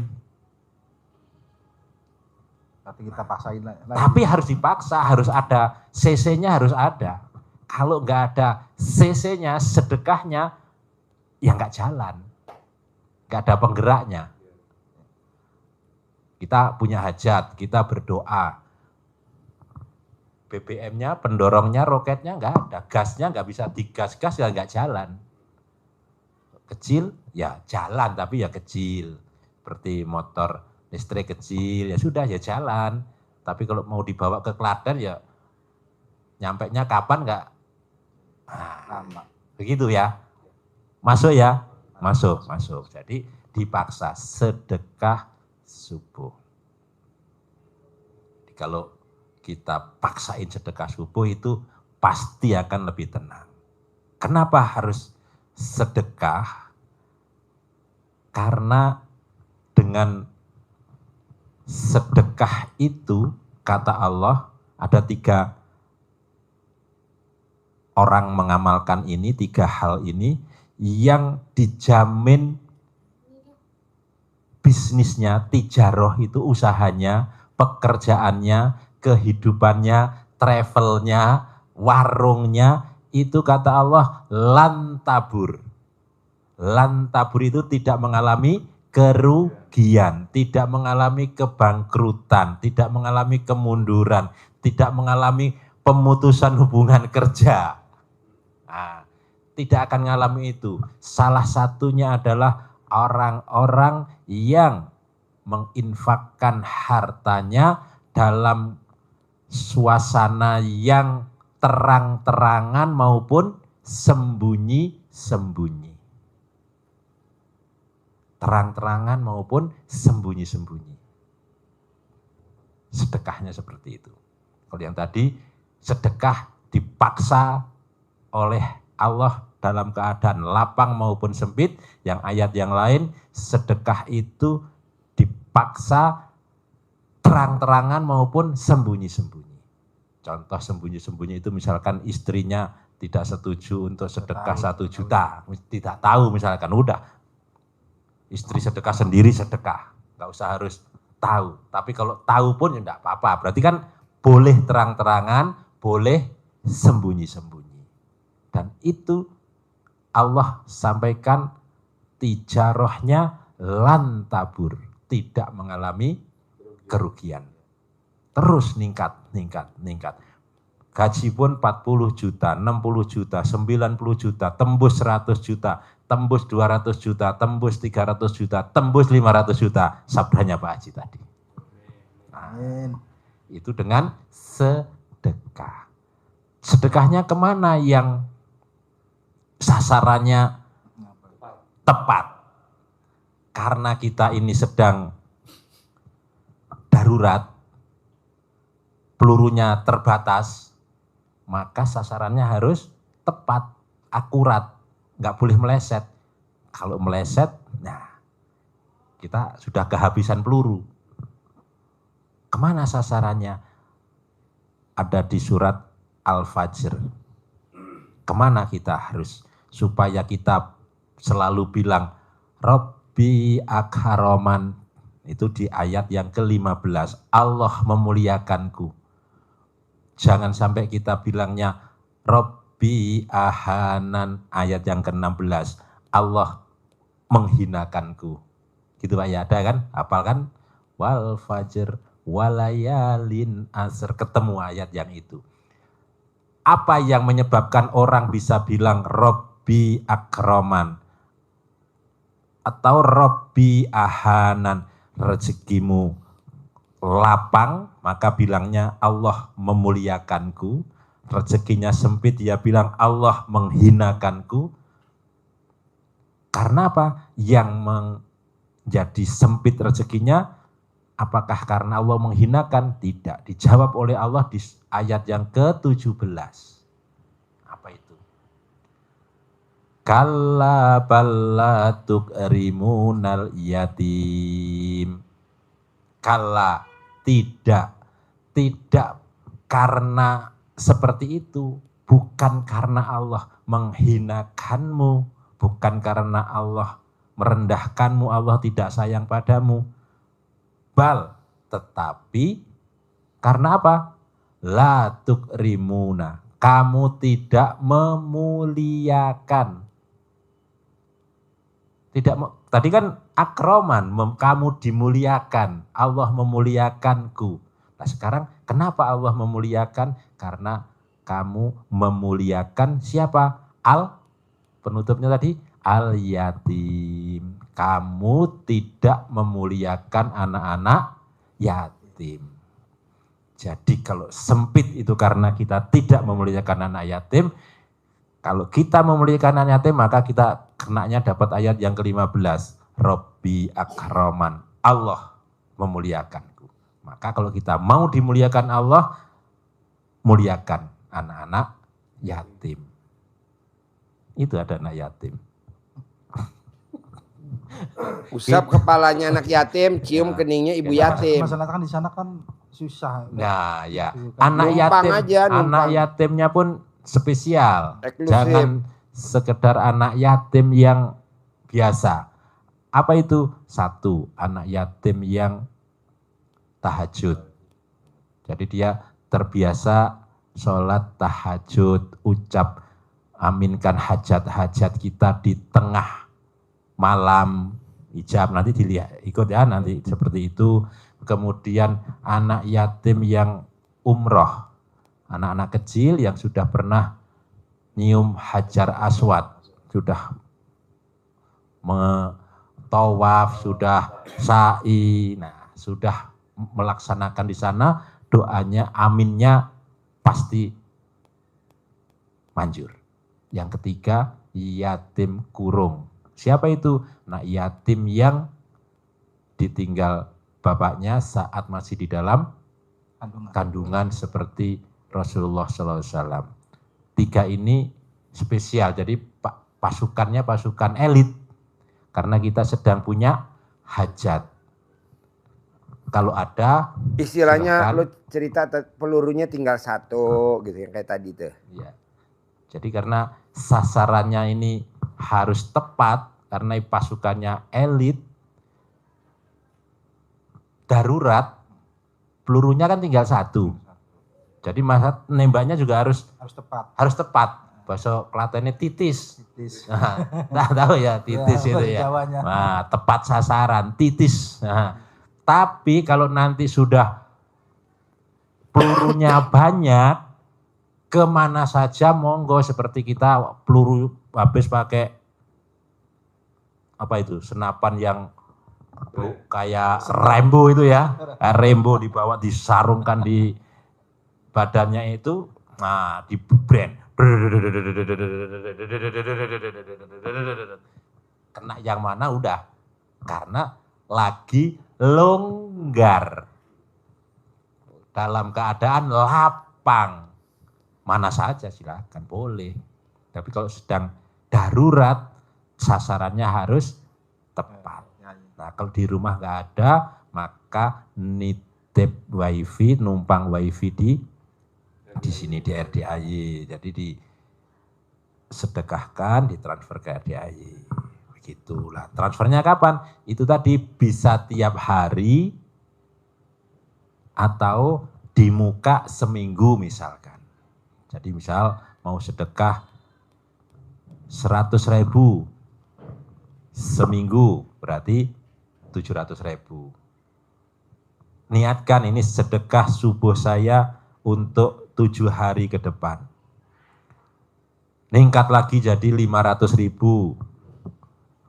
Tapi kita paksain lagi. Tapi harus dipaksa, harus ada CC-nya, harus ada. Kalau nggak ada CC-nya, sedekahnya, ya nggak jalan. Nggak ada penggeraknya. Kita punya hajat, kita berdoa. BBM-nya, pendorongnya, roketnya nggak ada. Gasnya nggak bisa digas-gas, ya nggak jalan. Kecil, ya jalan, tapi ya kecil. Seperti motor listrik kecil, ya sudah, ya jalan. Tapi kalau mau dibawa ke Klaten, ya nyampenya kapan nggak? Nah, begitu ya. Masuk ya? Masuk. Jadi dipaksa sedekah subuh. Jadi kalau kita paksain sedekah subuh itu pasti akan lebih tenang. Kenapa harus sedekah? Karena dengan sedekah itu kata Allah ada 3 orang mengamalkan ini, 3 hal ini yang dijamin bisnisnya, tijaroh itu usahanya, pekerjaannya, kehidupannya, travelnya, warungnya, itu kata Allah lan tabur. Lan tabur itu tidak mengalami kerugian, tidak mengalami kebangkrutan, tidak mengalami kemunduran, tidak mengalami pemutusan hubungan kerja. Nah, tidak akan mengalami itu. Salah satunya adalah orang-orang yang menginfakkan hartanya dalam suasana yang terang-terangan maupun sembunyi-sembunyi. Terang-terangan maupun sembunyi-sembunyi. Sedekahnya seperti itu. Kalau yang tadi sedekah dipaksa oleh Allah dalam keadaan lapang maupun sempit, yang ayat yang lain sedekah itu dipaksa terang-terangan maupun sembunyi-sembunyi. Contoh sembunyi-sembunyi itu misalkan istrinya tidak setuju untuk sedekah 1 juta, tidak tahu misalkan, udah istri sedekah sendiri sedekah, nggak usah harus tahu. Tapi kalau tahu pun ya enggak apa-apa, berarti kan boleh terang-terangan, boleh sembunyi-sembunyi. Dan itu Allah sampaikan tijarohnya lan tabur, tidak mengalami kerugian. Terus meningkat. Gaji pun 40 juta, 60 juta, 90 juta, tembus 100 juta, tembus 200 juta, tembus 300 juta, tembus 500 juta. Sabdanya Pak Haji tadi. Nah, itu dengan sedekah. Sedekahnya kemana yang sasarannya tepat? Karena kita ini sedang darurat, pelurunya terbatas, maka sasarannya harus tepat, akurat, nggak boleh meleset. Kalau meleset, nah kita sudah kehabisan peluru. Kemana sasarannya? Ada di surat Al-Fajr. Kemana kita harus? Supaya kita selalu bilang, Rabbi akharoman. Itu di ayat yang ke-15. Allah memuliakanku. Jangan sampai kita bilangnya, Rabbi ahanan. Ayat yang ke-16. Allah menghinakanku. Gitu Pak ya, ada kan? Hafal kan? Wal fajr walayalin asr. Ketemu ayat yang itu. Apa yang menyebabkan orang bisa bilang Rabbi akroman atau Rabbi ahanan, rezekimu lapang, maka bilangnya Allah memuliakanku. Rezekinya sempit, dia bilang Allah menghinakanku. Karena apa? Yang menjadi sempit rezekinya, apakah karena Allah menghinakan? Tidak. Dijawab oleh Allah di ayat yang ke-17. Apa itu? Kalla balla tukrimunal yatim. Kalla, tidak karena seperti itu, bukan karena Allah menghinakanmu, bukan karena Allah merendahkanmu, Allah tidak sayang padamu. Bal, tetapi karena apa? La tukrimuna, kamu tidak memuliakan. Tadi kan akroman, kamu dimuliakan, Allah memuliakanku. Nah sekarang kenapa Allah memuliakan? Karena kamu memuliakan siapa? Penutupnya tadi, al yatim. Kamu tidak memuliakan anak-anak yatim. Jadi kalau sempit itu karena kita tidak memuliakan anak yatim. Kalau kita memuliakan anak yatim, maka kita kenanya dapat ayat yang ke-15. Rabbi akroman, Allah memuliakanku. Maka kalau kita mau dimuliakan Allah, muliakan anak-anak yatim. Itu ada anak yatim. Usap kepalanya anak yatim, cium keningnya ibu yatim. Masalah kan di sana kan susah. Nah, ya. Numpang aja, Anak numpang. yatimnya pun spesial. Eksklusif. Jangan sekedar anak yatim yang biasa. Apa itu? Satu, anak yatim yang tahajud. Jadi dia terbiasa sholat tahajud, ucap aminkan hajat-hajat kita di tengah malam, ijab, nanti dilihat, ikut ya nanti seperti itu. Kemudian anak yatim yang umroh, anak-anak kecil yang sudah pernah nyium hajar aswad, sudah tawaf, sudah sa'i, nah sudah melaksanakan di sana, doanya, aminnya pasti manjur. Yang ketiga, yatim kurung. Siapa itu? Nah, yatim yang ditinggal bapaknya saat masih di dalam kandungan seperti Rasulullah SAW. Tiga ini spesial, jadi pasukannya pasukan elit. Karena kita sedang punya hajat. Kalau ada, istilahnya silakan. lo cerita pelurunya tinggal satu gitu yang kayak tadi tuh. Ya. Jadi karena sasarannya ini harus tepat, karena pasukannya elit, darurat, pelurunya kan tinggal satu. Jadi masa nembaknya juga harus tepat. Harus tepat. Bahasa Klatennya titis. Nah, tahu ya titis itu ya. Jawanya. Nah, tepat sasaran, titis. Nah, tapi kalau nanti sudah pelurunya banyak, kemana saja monggo, seperti kita peluru habis pakai apa itu, senapan yang kayak Rambo itu ya, Rambo dibawa disarungkan di badannya itu, nah di brand, kena yang mana udah, karena lagi longgar dalam keadaan lapang, mana saja silakan boleh, tapi kalau sedang darurat sasarannya harus tepat. Nah, kalau di rumah nggak ada, maka nitip wifi, numpang wifi di sini di RDAY. Jadi disedekahkan, ditransfer ke RDAY. Begitulah. Transfernya kapan? Itu tadi bisa tiap hari atau di muka seminggu misalkan. Jadi misal mau sedekah 100.000 seminggu, berarti 700.000. Niatkan ini sedekah subuh saya untuk 7 hari ke depan. Ningkat lagi jadi 500.000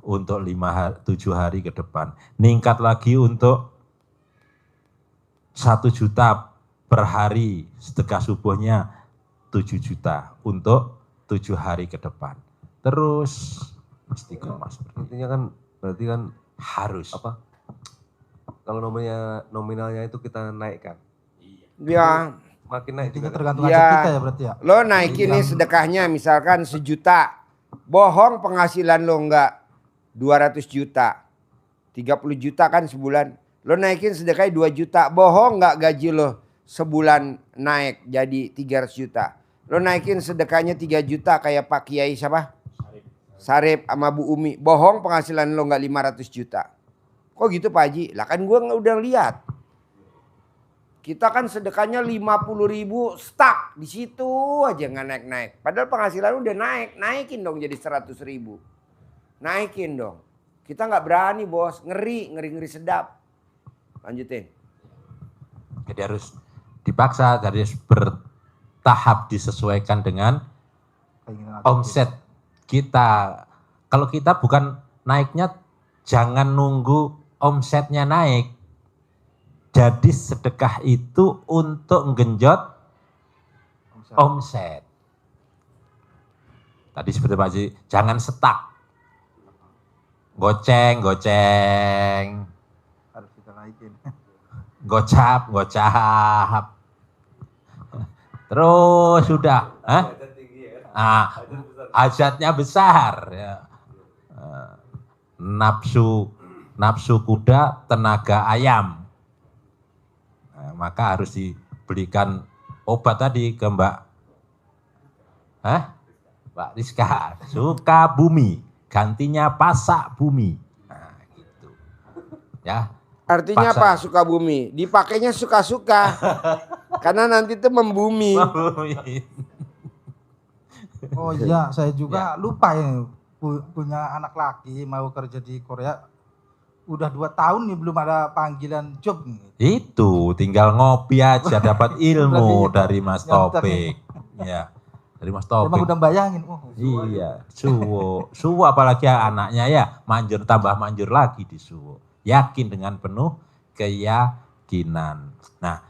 untuk 7 hari ke depan. Ningkat lagi untuk 1 juta per hari, sedekah subuhnya 7 juta untuk 7 hari ke depan. Terus istiqomah seperti Intinya kan berarti kan harus. apa? Kalau nominalnya itu kita naikkan. Ya, Makin naik Intinya juga. tergantung Ya. hajat kita ya berarti ya. lo naikin nih sedekahnya misalkan 1 juta. Bohong penghasilan lo enggak 200 juta. 30 juta kan sebulan. Lo naikin sedekahnya 2 juta. Bohong enggak gaji lo sebulan naik jadi 300 juta. Lo naikin sedekahnya 3 juta kayak Pak Kiai siapa? Sarip sama Bu Umi. Bohong penghasilan lo enggak 500 juta. Kok gitu Pak Haji? Lah kan gue udah lihat. Kita kan sedekahnya 50.000 stuck di situ aja nggak naik-naik. Padahal penghasilan udah naik, naikin dong jadi 100.000. Naikin dong. Kita nggak berani bos, ngeri sedap. Lanjutin. Jadi harus dipaksa, jadi harus bertahap disesuaikan dengan Keinginan omset kita. Kalau kita bukan naiknya, jangan nunggu omsetnya naik. Jadi sedekah itu untuk menggenjot omset. Tadi seperti Pak Haji, jangan stuck. Goceng. harus kita naikin. Gocap. Terus sudah. Hajatnya besar. Ya. nafsu kuda, tenaga ayam. Nah, maka harus dibelikan obat tadi ke Mbak Rizka, Sukabumi, gantinya Pasak Bumi. Nah, gitu. Ya. Artinya apa Sukabumi? Dipakainya suka-suka. Karena nanti itu membumi. Oh iya, saya juga lupa ya punya anak laki mau kerja di Korea. Udah 2 tahun nih belum ada panggilan job nih. Itu tinggal ngopi aja dapat ilmu dari Mas Topik. Ya. Dari Mas Topik. Emang udah bayangin. Iya, suwo apalagi anaknya ya, manjur tambah manjur lagi di suwo. Yakin dengan penuh keyakinan. Nah,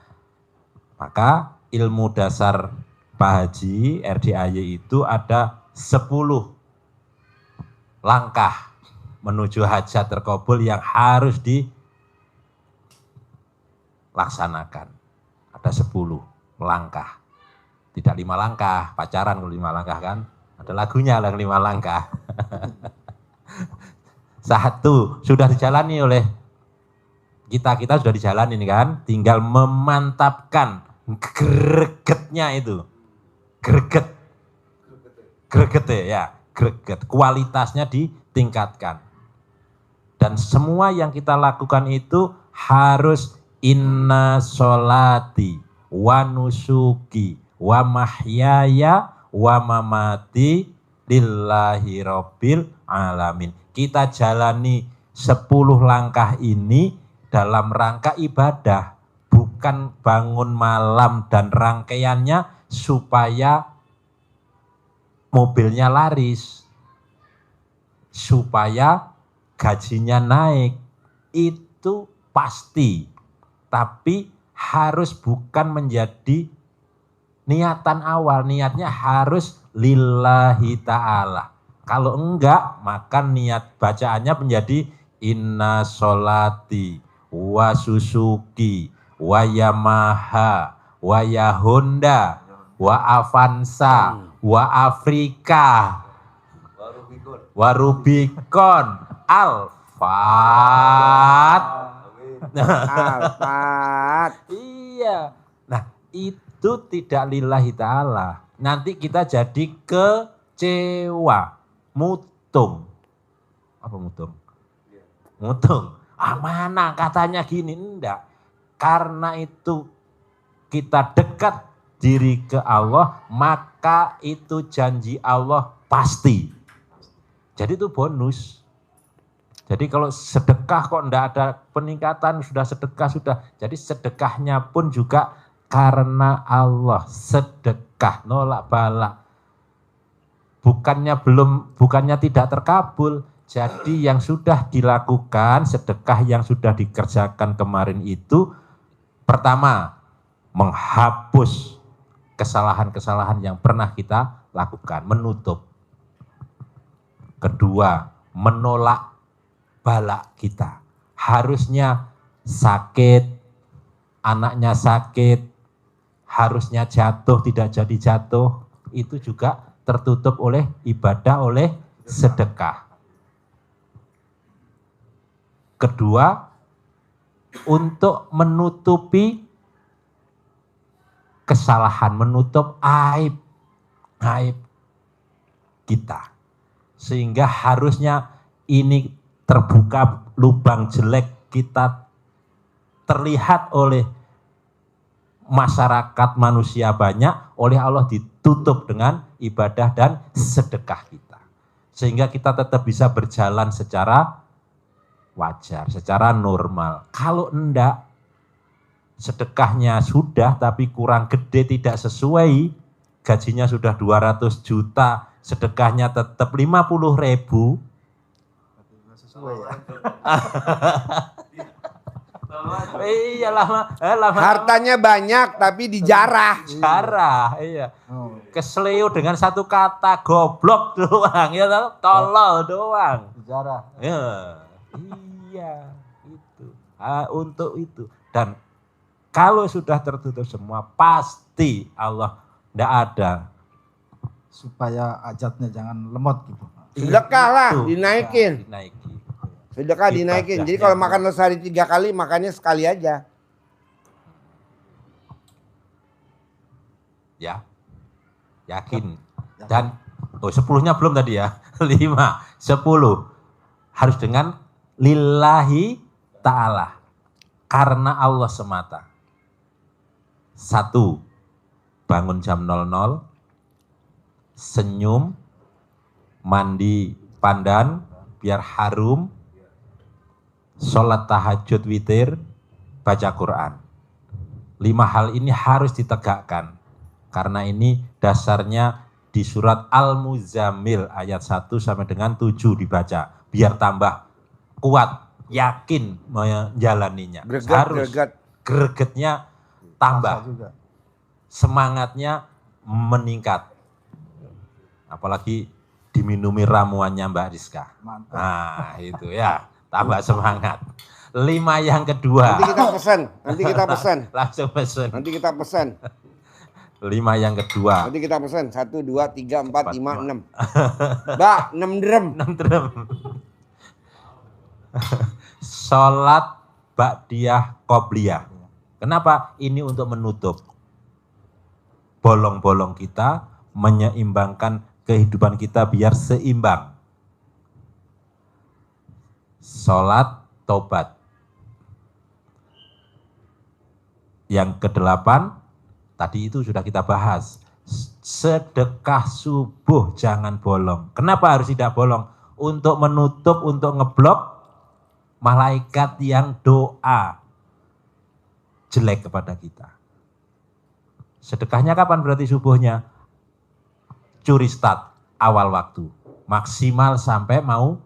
maka ilmu dasar Pak Haji RDAY itu ada 10 langkah menuju hajat terkabul yang harus dilaksanakan. Ada 10 langkah. Tidak 5 langkah, pacaran kalau 5 langkah kan. Ada lagunya yang 5 langkah. 1, sudah dijalani oleh kita sudah dijalani kan. Tinggal memantapkan gregetnya itu. Greget ya, greget. Kualitasnya ditingkatkan. Dan semua yang kita lakukan itu harus inna sholati wa nusuki wa mahyaya wa mamati lillahi rabbil alamin. Kita jalani 10 langkah ini dalam rangka ibadah, bukan bangun malam dan rangkaiannya supaya mobilnya laris, supaya gajinya naik. Itu pasti, tapi harus bukan menjadi niatan awal, niatnya harus lillahi ta'ala. Kalau enggak, maka niat bacaannya menjadi inna sholati wa susuki wa Yamaha wa Honda wa Avanza wa Afrika wa Rubicon Alphard. Iya. Nah, itu tidak lillahi ta'ala. Nanti kita jadi kecewa. Mutung. Apa mutung? Mutung. Mana katanya gini? Enggak. Karena itu kita dekat diri ke Allah, maka itu janji Allah pasti. Jadi itu bonus. Jadi kalau sedekah kok enggak ada peningkatan, sudah sedekah sudah. Jadi sedekahnya pun juga karena Allah. Sedekah nolak balak. Bukannya tidak terkabul. Jadi yang sudah dilakukan, sedekah yang sudah dikerjakan kemarin itu, pertama, menghapus kesalahan-kesalahan yang pernah kita lakukan, menutup. Kedua, menolak balak kita. Harusnya sakit, anaknya sakit, harusnya jatuh, tidak jadi jatuh, itu juga tertutup oleh ibadah, oleh sedekah. Kedua, untuk menutupi kesalahan, menutup aib kita. Sehingga harusnya ini terbuka lubang jelek kita terlihat oleh masyarakat manusia banyak, oleh Allah ditutup dengan ibadah dan sedekah kita. Sehingga kita tetap bisa berjalan secara wajar, secara normal. Kalau enggak, sedekahnya sudah tapi kurang gede, tidak sesuai, gajinya sudah 200 juta, sedekahnya tetap 50.000. Sesuai ya. Iya lama. Hartanya banyak tapi dijarah. Jarah, iya. Kesleo dengan satu kata goblok doang, ya tolol doang. Sejarah. Ya, iya itu. Untuk itu. Dan kalau sudah tertutup semua, pasti Allah tidak ada. Supaya ajatnya jangan lemot gitu. Sedekah lah, Itu. dinaikin. Dinaiki. Sedekah dinaikin. Jadi kalau makan lo sehari 3 kali, makannya sekali aja. Ya, yakin. Dan 10-nya belum tadi ya. 5, 10 harus dengan lillahi ta'ala, karena Allah semata. 1, bangun jam 00, senyum, mandi pandan biar harum, sholat tahajud witir, baca Quran. 5 hal ini harus ditegakkan. Karena ini dasarnya di surat Al-Muzammil ayat 1 sampai dengan 7 dibaca. Biar tambah kuat, yakin menjalaninya. Harus gregetnya tambah. Semangatnya meningkat. Apalagi diminumi ramuannya Mbak Rizka. Mantap. Nah itu ya, tambah semangat. 5 yang kedua. Nanti kita pesan. Langsung pesen. Nanti kita pesan. 5 yang kedua. Nanti kita pesan 1, 2, 3, 4, 5, 6. Mbak, 6 drum. 6 drum. Sholat ba'diyah qobliyah. Kenapa? Ini untuk menutup bolong-bolong kita, menyeimbangkan kehidupan kita biar seimbang. Sholat taubat. Yang ke-8, tadi itu sudah kita bahas. Sedekah subuh jangan bolong. Kenapa harus tidak bolong? Untuk menutup, untuk ngeblok malaikat yang doa jelek kepada kita. Sedekahnya kapan berarti subuhnya? Curi start, awal waktu. Maksimal sampai mau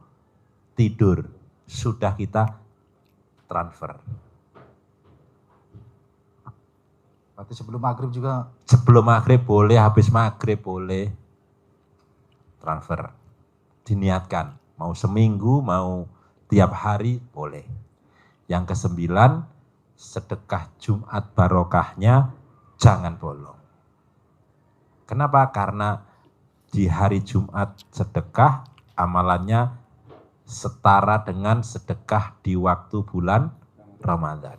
tidur. Sudah kita transfer. Berarti sebelum maghrib juga. Sebelum maghrib boleh, habis maghrib boleh. Transfer. Diniatkan. Mau seminggu, mau tiap hari boleh. Yang ke-9, sedekah Jumat barokahnya jangan bolong. Kenapa? Karena di hari Jumat sedekah amalannya setara dengan sedekah di waktu bulan Ramadan.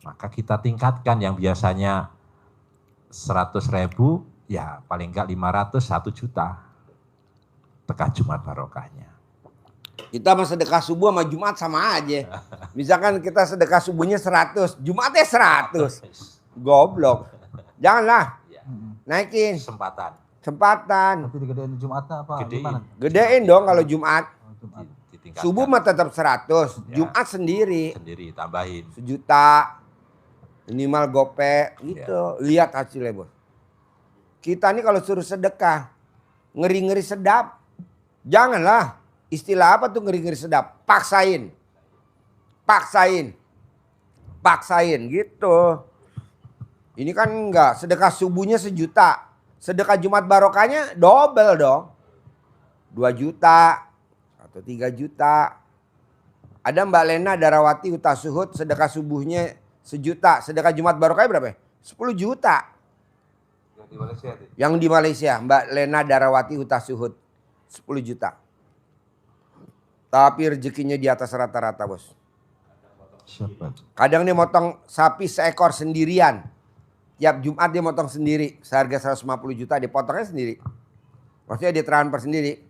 Maka kita tingkatkan yang biasanya 100.000, ya paling enggak 500, 1 juta. Sedekah Jumat barokahnya. Kita mau sedekah subuh sama Jumat sama aja. Misalkan kita sedekah subuhnya 100, Jumatnya 100. Goblok. Janganlah. Naikin. Kesempatan. Tapi digedein Jumatnya apa? Gedein. Gimana? Gedein dong kalau Jumat. Jumat. Ditingkatkan. Subuh mah tetap 100, Ya. Jumat sendiri. Sendiri tambahin. 1 juta. Minimal gope gitu. Lihat hasilnya, Bos. Kita nih kalau suruh sedekah, ngeri-ngeri sedap. Janganlah. Istilah apa tuh ngeri-ngeri sedap? Paksain. Paksain gitu. Ini kan enggak, sedekah subuhnya 1 juta. Sedekah Jumat barokahnya double dong. 2 juta atau 3 juta. Ada Mbak Lena Darawati Utasuhud sedekah subuhnya 1 juta. Sedekah Jumat barokahnya berapa? 10 juta. Yang di Malaysia tuh. Yang di Malaysia, Mbak Lena Darawati Utasuhud 10 juta. Tapi rezekinya di atas rata-rata, Bos. Siapa? Kadang dia motong sapi seekor sendirian. Tiap Jumat dia motong sendiri. Seharga 150 juta dia potongnya sendiri. Maksudnya dia transfer sendiri.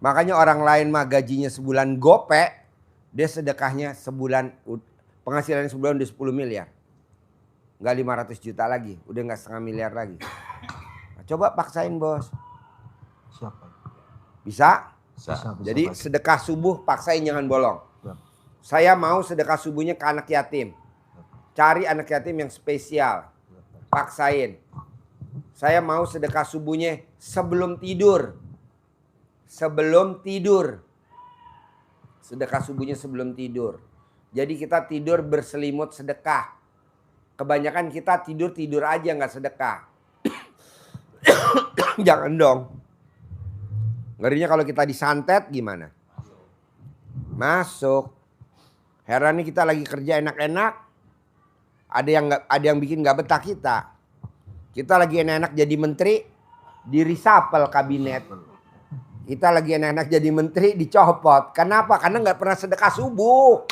Makanya orang lain mah gajinya sebulan gope. Dia sedekahnya sebulan. Penghasilannya sebulan udah 10 miliar. Nggak 500 juta lagi. Udah nggak setengah miliar lagi. Nah, coba paksain, Bos. Siapa? Bisa? Bisa. Jadi Pak. sedekah subuh paksain jangan bolong. Ya. Saya mau sedekah subuhnya ke anak yatim. Cari anak yatim yang spesial. Paksain. Saya mau sedekah subuhnya sebelum tidur. Sebelum tidur. Sedekah subuhnya sebelum tidur. Jadi kita tidur berselimut sedekah. Kebanyakan kita tidur aja nggak sedekah. Jangan dong. Ngerinya kalau kita disantet gimana? Masuk. Heran nih kita lagi kerja enak-enak. Ada yang bikin nggak betah kita. Kita lagi enak-enak jadi menteri, di reshuffle kabinet. Kita lagi enak-enak jadi menteri dicopot. Kenapa? Karena nggak pernah sedekah subuh.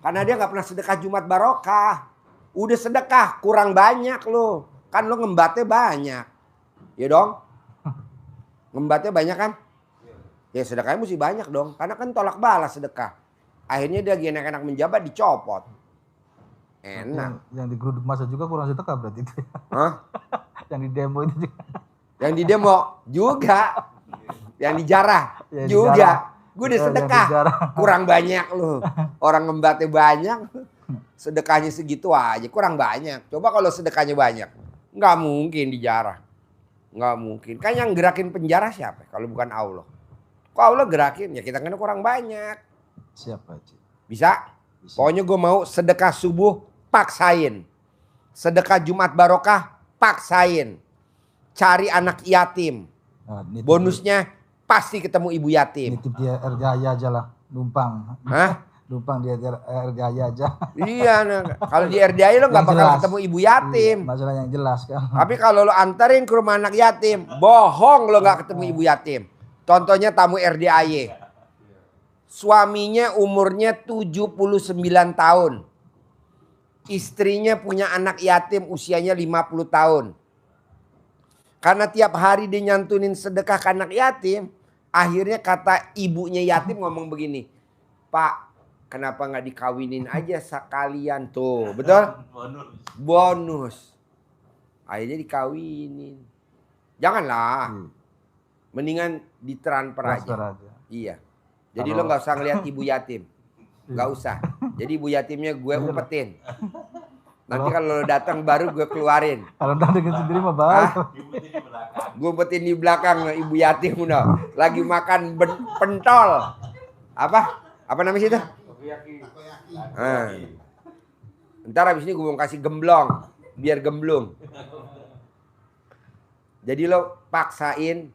Karena dia nggak pernah sedekah Jumat Barokah. Udah sedekah kurang banyak lo. Kan lo ngembatnya banyak. Ya dong? Ngembatnya banyak kan? Ya sedekahnya mesti banyak dong. Karena kan tolak balas sedekah. Akhirnya dia lagi enak-enak menjabat dicopot. Enak. Yang digeruduk masa juga kurang sedekah berarti itu. Hah? Yang di demo itu juga. Yang di demo juga. Yang dijarah Yang juga. dijarah. Gue udah Yang sedekah. dijarah. Kurang banyak loh. Orang ngembatnya banyak. Sedekahnya segitu aja. Kurang banyak. Coba kalau sedekahnya banyak. Nggak mungkin dijarah. Nggak mungkin. Kan yang gerakin penjara siapa? Kalau bukan Allah. Kok Allah gerakin? Ya kita kan kurang banyak. Siapa aja? Bisa? Pokoknya gue mau sedekah subuh paksain. Sedekah Jumat Barokah paksain. Cari anak yatim. Nah, Bonusnya pasti ketemu ibu yatim. nitip dia RDAI aja lah, numpang. Hah? Numpang dia RDAI aja. Iya, nah. Kalau di RDI lo nggak Yang bakal jelas. ketemu ibu yatim. Iya, masalah yang jelas kan. Tapi kalau lo anterin ke rumah anak yatim, bohong lo nggak ketemu ibu yatim. Contohnya tamu RDAY. Suaminya umurnya 79 tahun. Istrinya punya anak yatim usianya 50 tahun. Karena tiap hari dia nyantunin sedekah ke anak yatim, akhirnya kata ibunya yatim ngomong begini, Pak, kenapa nggak dikawinin aja sekalian tuh, betul? Bonus. Akhirnya dikawinin. Janganlah. Mendingan ditransfer aja. Transfer aja. Iya. Jadi lo nggak usah ngeliat ibu yatim. Nggak usah. Jadi ibu yatimnya gue umpetin. Nanti kalau lo datang baru gue keluarin. Kalau udah dengan sendiri mah baru. Gue umpetin di belakang ibu yatim no. Lagi makan pentol. Apa? Apa namanya itu? Nah. Ntar abis ini gue mau kasih gemblong. Biar gemblung. Jadi lo paksain.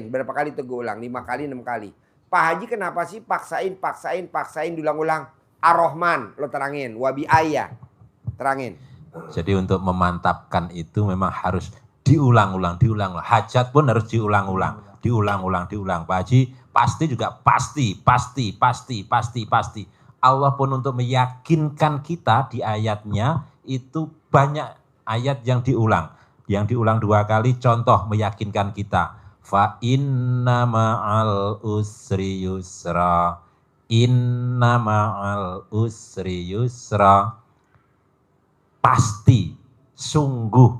Berapa kali tuh gue ulang? 5 kali, 6 kali. Pak Haji kenapa sih paksain diulang-ulang? Ar-Rahman lo terangin. Wabi ayah. Terangin. Jadi untuk memantapkan itu memang harus diulang-ulang. Hajat pun harus diulang-ulang. Pak Haji pasti juga pasti. Allah pun untuk meyakinkan kita di ayatnya itu banyak ayat yang diulang. Yang diulang 2 kali contoh meyakinkan kita. Fa inna ma'al usri yusra. Inna ma'al usri yusra. Pasti, sungguh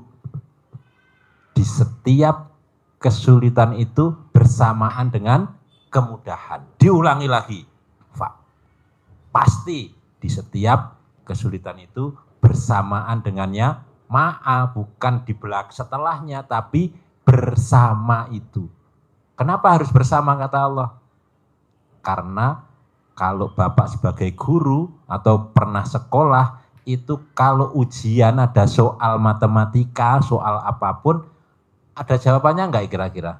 di setiap kesulitan itu bersamaan dengan kemudahan. Diulangi lagi. Pasti di setiap kesulitan itu bersamaan dengannya ma'a, bukan di belakang setelahnya, tapi bersama itu. Kenapa harus bersama kata Allah? Karena kalau Bapak sebagai guru atau pernah sekolah, itu kalau ujian ada soal matematika, soal apapun, ada jawabannya enggak kira-kira?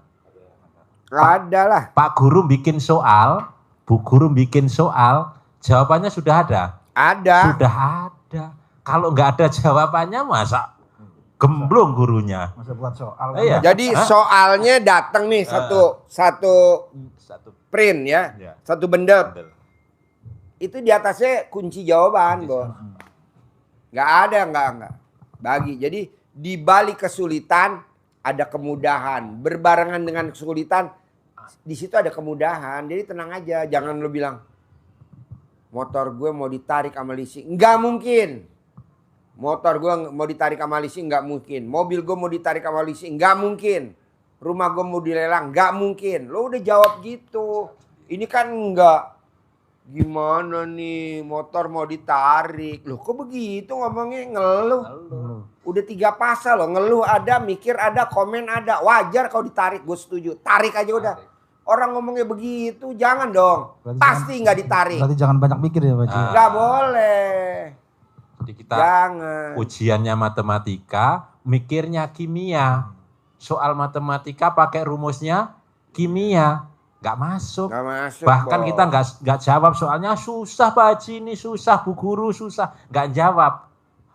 Ada lah. Pak guru bikin soal, Bu guru bikin soal, jawabannya sudah ada? Ada. Sudah ada. Kalau enggak ada jawabannya masa gemblung gurunya. Masa buat soal. Iya. Jadi soalnya datang nih satu print ya. Satu benda. Itu di atasnya kunci jawaban, Bos. Enggak ada, enggak. Bagi. Jadi di balik kesulitan ada kemudahan. Berbarengan dengan kesulitan di situ ada kemudahan. Jadi tenang aja, jangan lu bilang motor gue mau ditarik sama leasing. Enggak mungkin. Motor gue mau ditarik sama leasing, enggak mungkin. Mobil gue mau ditarik sama leasing, enggak mungkin. Rumah gue mau dilelang, enggak mungkin. Lo udah jawab gitu. Ini kan enggak. Gimana nih motor mau ditarik. Loh kok begitu ngomongnya, ngeluh. Udah 3 pasal loh, ngeluh ada, mikir ada, komen ada. Wajar kalau ditarik, gue setuju. Tarik aja udah. Orang ngomongnya begitu, jangan dong. Berarti Pasti nggak ditarik. Berarti jangan banyak mikir ya Pak Haji. Nggak boleh. Jadi kita Jangan. ujiannya matematika, mikirnya kimia. Soal matematika pakai rumusnya kimia, nggak masuk. Nggak masuk. Bahkan Bos. kita nggak jawab soalnya susah Pak Haji, ini susah, Bu Guru susah, nggak jawab.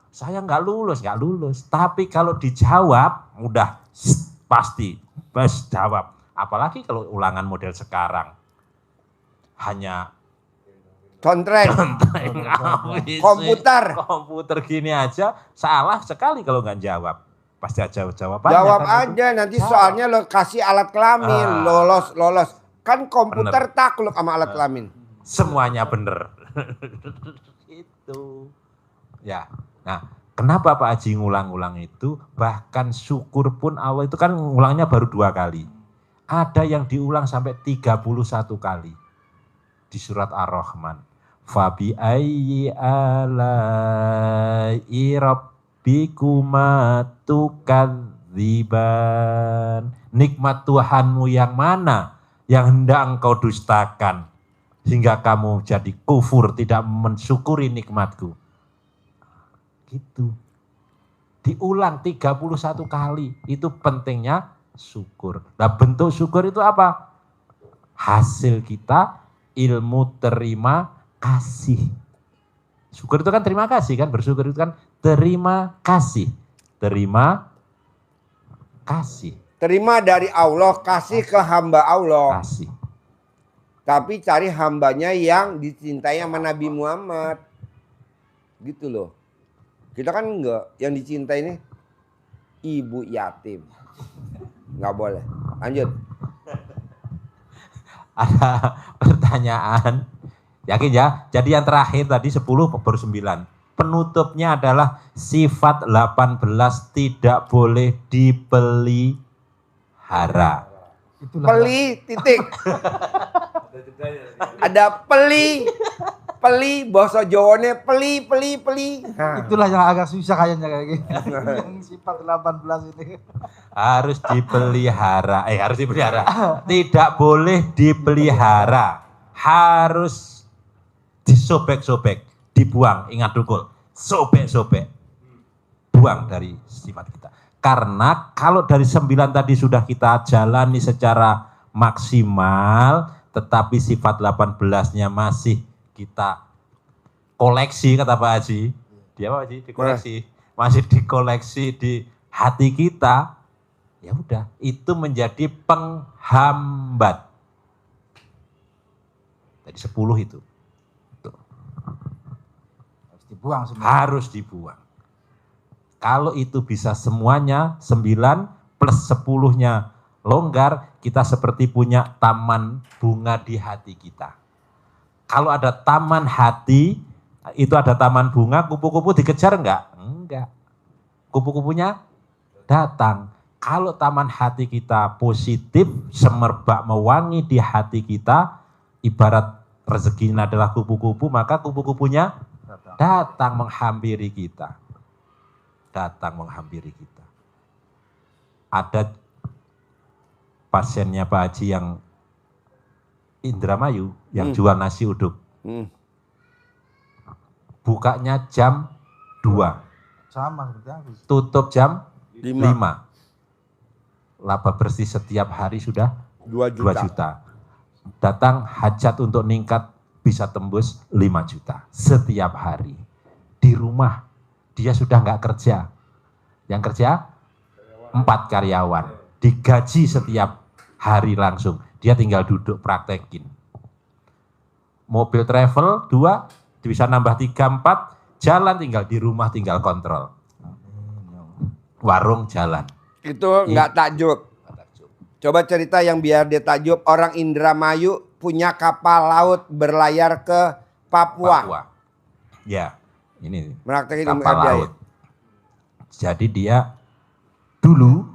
Saya nggak lulus. Tapi kalau dijawab mudah, pasti, best jawab. Apalagi kalau ulangan model sekarang, hanya Contreng, komputer gini aja, salah sekali kalau nggak jawab. Pasti aja jawabannya. Jawab kan aja, nanti soalnya lo kasih alat kelamin, lolos. Kan komputer takluk sama alat kelamin. Semuanya bener. Itu. Ya, nah kenapa Pak Haji ngulang-ulang itu? Bahkan syukur pun Allah itu kan ngulangnya baru 2 kali. Ada yang diulang sampai 31 kali. Di surat Ar-Rahman. Fabi ayyi alai rabbikuma tukadziban. Nikmat Tuhanmu yang mana yang hendak engkau dustakan hingga kamu jadi kufur, tidak mensyukuri nikmatku. Gitu. Diulang 31 kali. Itu pentingnya syukur. Nah, bentuk syukur itu apa? Hasil kita ilmu terima kasih. Syukur itu kan terima kasih kan, bersyukur itu kan terima kasih. Terima kasih. Terima dari Allah, kasih ke hamba Allah. Kasih. Tapi cari hambanya yang dicintai sama Nabi Muhammad. Gitu loh. Kita kan enggak, yang dicintai ini ibu yatim. Enggak boleh. Lanjut. Ada pertanyaan. Yakin ya? Jadi yang terakhir tadi 10 baru 9. Penutupnya adalah sifat 18 tidak boleh dipelihara. Peli, titik. Ada peli, bahasa Jawanya peli. Nah. Itulah yang agak susah kayaknya kayak gini. Yang sifat 18 ini. Harus dipelihara. Harus dipelihara. Tidak boleh dipelihara. Harus disobek-sobek, dibuang. Ingat dukul, sobek-sobek. Buang dari sifat kita. Karena kalau dari 9 tadi sudah kita jalani secara maksimal, tetapi sifat 18-nya masih kita koleksi, kata Pak Haji. Dia Pak Haji, dikoleksi. Masih dikoleksi di hati kita. Ya udah, itu menjadi penghambat. Tadi 10 itu. Dibuang semua. Harus dibuang. Kalau itu bisa semuanya, 9 plus 10-nya longgar, kita seperti punya taman bunga di hati kita. Kalau ada taman hati, itu ada taman bunga, kupu-kupu dikejar enggak? Enggak. Kupu-kupunya datang. Kalau taman hati kita positif, semerbak mewangi di hati kita, ibarat rezekinya adalah kupu-kupu, maka kupu-kupunya datang menghampiri kita. Datang menghampiri kita. Ada pasiennya Pak Haji yang Indramayu, yang jual nasi uduk. Bukanya jam 2. Sama seperti aku. Tutup jam 5. 5. Laba bersih setiap hari sudah 2 juta. Datang hajat untuk ningkat bisa tembus 5 juta setiap hari. Di rumah dia sudah nggak kerja. Yang kerja 4 karyawan. Digaji setiap hari langsung. Dia tinggal duduk praktekin. Mobil travel 2, bisa nambah 3, 4. Jalan tinggal di rumah, tinggal kontrol. Warung jalan. Itu nggak takjub. Coba cerita yang biar dia takjub. Orang Indramayu punya kapal laut berlayar ke Papua. Ya, ini Praktekin kapal laut. Jadi dia dulu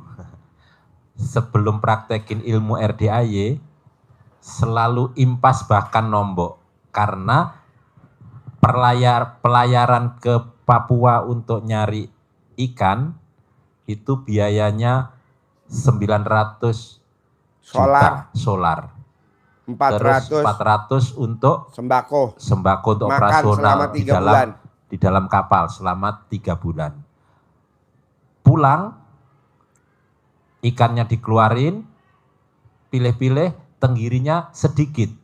sebelum praktekin ilmu RDAY selalu impas bahkan nombok karena pelayaran ke Papua untuk nyari ikan itu biayanya 900 juta solar. 400 untuk sembako untuk makan operasional selama 3 bulan. di dalam kapal selama 3 bulan. Pulang ikannya dikeluarin, pilih-pilih, tenggirinya sedikit.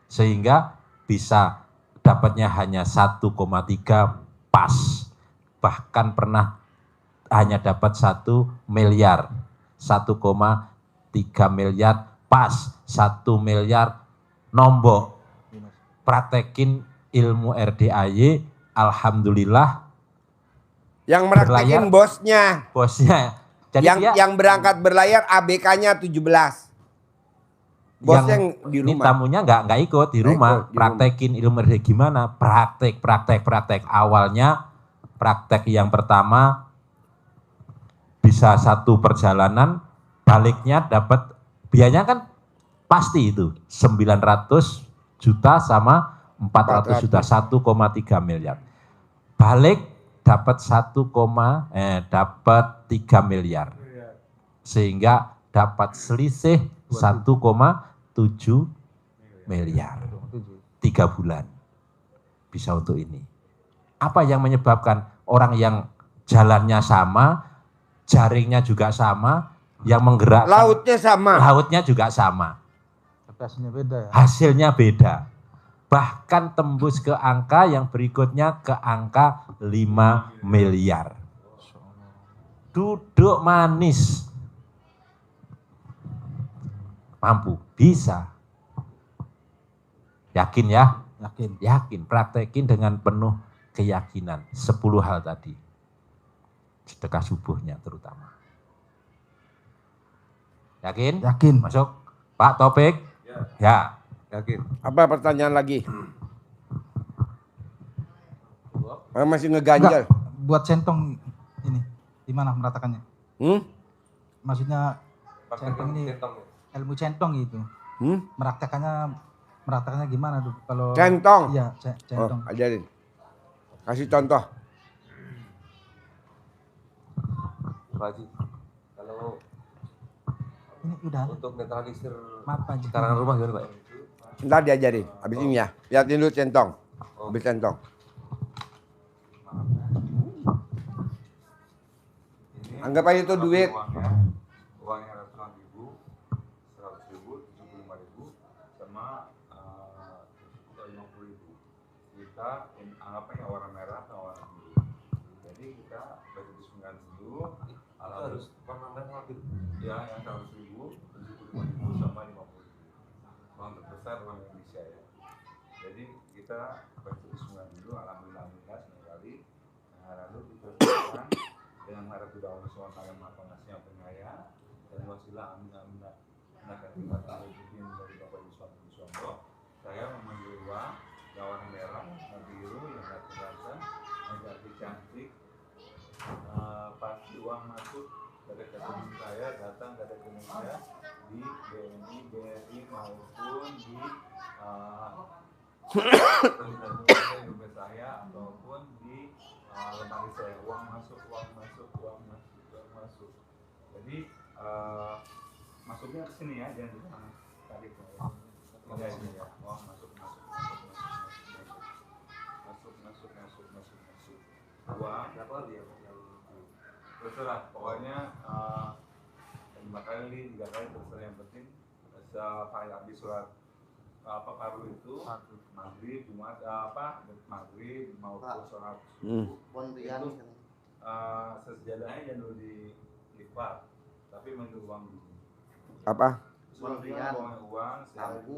Sehingga bisa dapatnya hanya 1,3 pas. Bahkan pernah hanya dapat 1 miliar. 1,3 miliar pas, 1 miliar nombok. Praktekin ilmu RDAY, alhamdulillah. Yang meraktekin bosnya. Bosnya. Jadi yang berangkat berlayar ABK-nya 17. Bosnya yang di ini rumah. tamunya nggak ikut di rumah. Praktekin ilmu RDAY gimana? Praktek. Awalnya praktek yang pertama bisa 1 perjalanan, baliknya dapat biayanya kan pasti itu 900 juta sama 400 juta, 1,3 miliar. Balik dapat 3 miliar. Sehingga dapat selisih 1,7 miliar. 3 bulan. Bisa untuk ini. Apa yang menyebabkan orang yang jalannya sama, jaringnya juga sama, yang menggerakkan lautnya juga sama. Tapi hasilnya beda ya. Hasilnya beda. Bahkan tembus ke angka yang berikutnya ke angka 5 miliar. Duduk manis. Mampu, bisa. Yakin ya? Yakin. Praktekin dengan penuh keyakinan. 10 hal tadi. Sedekah subuhnya terutama. Yakin? Yakin. Masuk. Pak Topik? Ya. Yakin. Apa pertanyaan lagi? Masih ngeganjal. Buat centong ini, di mana meratakannya? Maksudnya centong ini ilmu centong gitu. Meratakannya gimana tuh kalau Centong? Iya, centong. Ajarin. Kasih contoh. Pak Haji, kalau Ini udah untuk netralisir maaf Pak Haji. karangan rumah gimana Pak? Ntar diajarin. Habis ini ya. Lihatin dulu centong. Habis centong. Anggap aja itu duit. Uangnya ratusan ribu, 100 ribu, 75.000, sama 50.000. Kita anggapnya warna merah sama warna biru. Jadi kita bagi diskon dulu. Alhamdulillah warna merah ya yang 100 ribu, 75.000 sama 50.000. Uang terbesar uang Indonesia ya. Jadi kita bagi diskon dulu. Alhamdulillah senang kali. Nah, lalu kita lakukan dengan harap tidak Allah SWT Maha Pengasih yang penyayang dan wasilah amin amin akan izin dari Bapak Yusuf. Saya memanggil uang warna merah, biru yang rasa yang cantik. Pasti uang masuk dari rekening saya datang ke rekening saya di BNI, BRI maupun di terminal saya ataupun di lemari saya. Uang masuk. Jadi masuknya ke sini ya, jangan di sana. Tadi ini ya, uang masuk. Uang berapa dia? Terserah, pokoknya 5 kali, 3 kali terserah, yang penting sekali habis sholat paruh itu maghrib, Jumat maghrib maupun sholat subuh itu sesejadahnya jangan dulu di lipat, tapi menunggu uang dulu. Apa? Uang lampu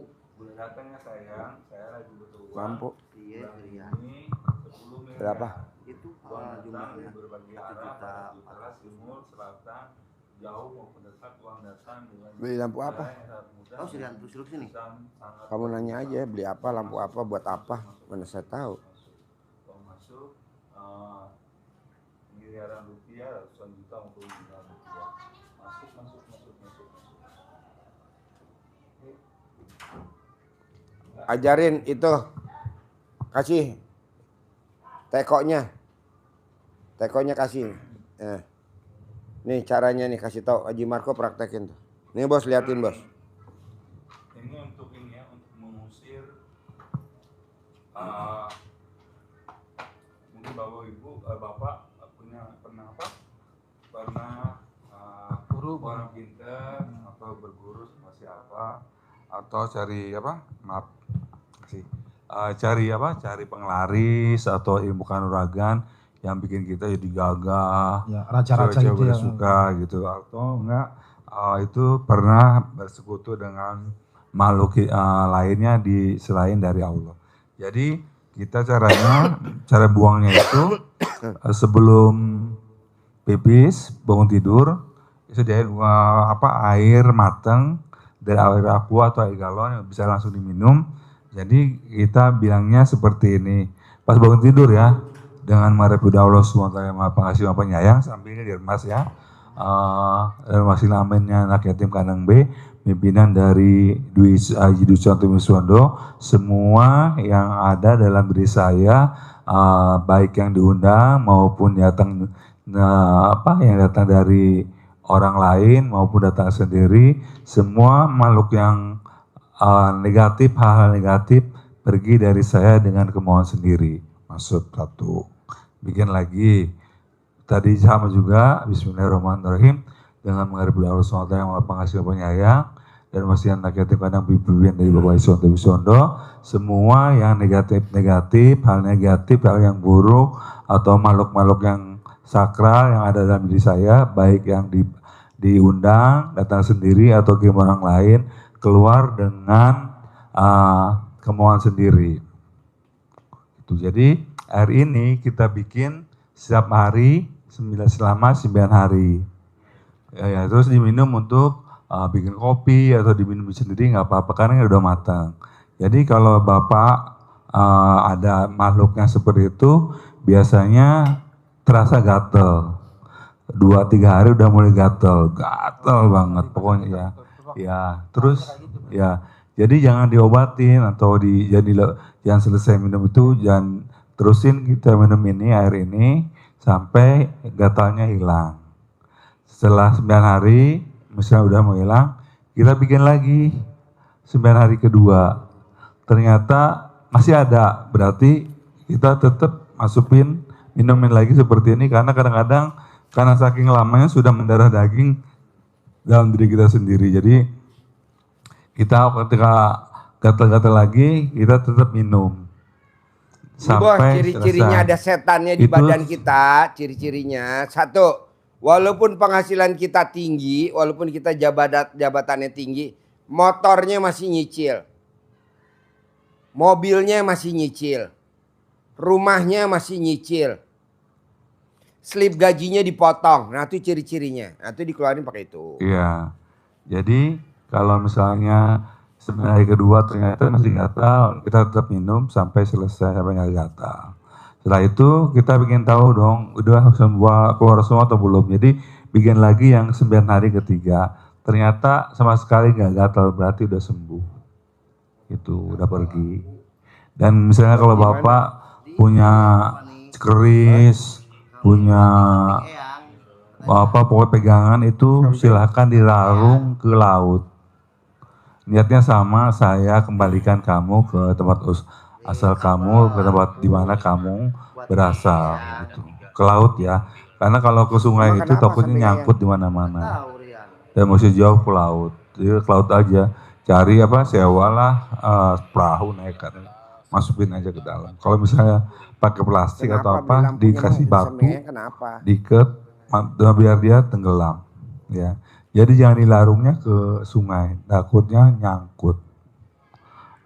datangnya saya lagi butuh uang Lampu. ini 10 miliar Berapa? itu jumlahnya berbagai arah, utara, timur, selatan, jauh maupun dekat, uang datang dengan Beli lampu apa? sini. Kamu nanya aja beli apa, lampu apa, buat apa? Mana saya tahu. Uang masuk miliaran rupiah, ratusan juta maupun miliaran rupiah. Masuk. Ajarin itu. Kasih tekonya kasih. Nih caranya nih, kasih tahu Haji Marco, praktekin tuh. Nih bos, liatin bos. Ini untuk ini ya, untuk mengusir mungkin bapak ibu bapak pernah orang pintar atau berguru sama siapa atau cari cari penglaris atau ilmu kanuragan yang bikin kita jadi gagah, Ya, raja-raja cewek-cewek itu ya. pada suka gitu, atau enggak itu pernah bersekutu dengan makhluk lainnya di selain dari Allah. Jadi kita cara buangnya itu sebelum pipis, bangun tidur, sediain air matang dari air aqua atau air galon yang bisa langsung diminum. Jadi kita bilangnya seperti ini, pas bangun tidur ya, dengan mengharap Allah SWT yang Maha Pengasih Maha Penyayang, sambilnya diremas ya. Masih namanya anak yatim kandang B, pimpinan dari Dwi Haji Ducanto Miswondo, semua yang ada dalam diri saya, baik yang diundang maupun yang datang dari orang lain maupun datang sendiri, semua makhluk yang negatif, hal-hal negatif pergi dari saya dengan kemauan sendiri. Maksud satu. Bikin lagi. Tadi sama juga, bismillahirrahmanirrahim, dengan mengharap Allah SWT yang Maha Pengasih Penyayang, dan masih anak yatim kandang pimpinan dari Bapak Iswanto Wisondo, semua yang negatif, hal negatif, hal yang buruk, atau makhluk-makhluk yang sakral yang ada dalam diri saya, baik yang diundang, datang sendiri, atau ke orang lain, keluar dengan kemauan sendiri. Jadi hari ini kita bikin setiap hari selama 9 hari. Ya, terus diminum untuk bikin kopi atau diminum sendiri nggak apa-apa karena udah matang. Jadi kalau Bapak ada makhluk yang seperti itu, biasanya terasa gatel. 2-3 hari udah mulai gatel banget pokoknya ya. Ya, terus ya. Jadi jangan diobatin atau jangan selesai minum itu, jangan terusin kita minum ini, air ini sampai gatalnya hilang. Setelah 9 hari, misalnya udah mau hilang, kita bikin lagi 9 hari kedua. Ternyata masih ada, berarti kita tetap masukin, minumin lagi seperti ini, karena kadang-kadang karena saking lamanya sudah mendarah daging dalam diri kita sendiri. Jadi kita ketika gatal-gatal lagi, kita tetap minum. Sampai ciri-cirinya ada setannya di badan kita, ciri-cirinya. Satu, walaupun penghasilan kita tinggi, walaupun kita jabatannya tinggi, motornya masih nyicil. Mobilnya masih nyicil. Rumahnya masih nyicil. Slip gajinya dipotong. Nah, itu ciri-cirinya. Nah, itu dikeluarin pakai itu. Iya. Jadi kalau misalnya 9 hari kedua ternyata masih gatal, kita tetap minum sampai selesai, sampai nggak gatal. Setelah itu kita bikin tahu dong, udah semua keluar semua atau belum. Jadi bikin lagi yang 9 hari ketiga, ternyata sama sekali nggak gatal, berarti udah sembuh. Itu udah pergi. Dan misalnya kalau Bapak punya keris, punya pokoknya pegangan itu silahkan dilarung ke laut. Niatnya sama, saya kembalikan kamu ke tempat asal kamu, ke tempat di mana kamu berasal, gitu. Ke laut ya. Karena kalau ke sungai itu takutnya nyangkut di mana-mana. Dan mesti jauh ke laut. Jadi ke laut aja. Cari sewalah perahu naik, masukin aja ke dalam. Kalau misalnya pakai plastik atau apa, dikasih batu, diikat, biar dia tenggelam. Ya. Jadi jangan dilarungnya ke sungai, takutnya nyangkut.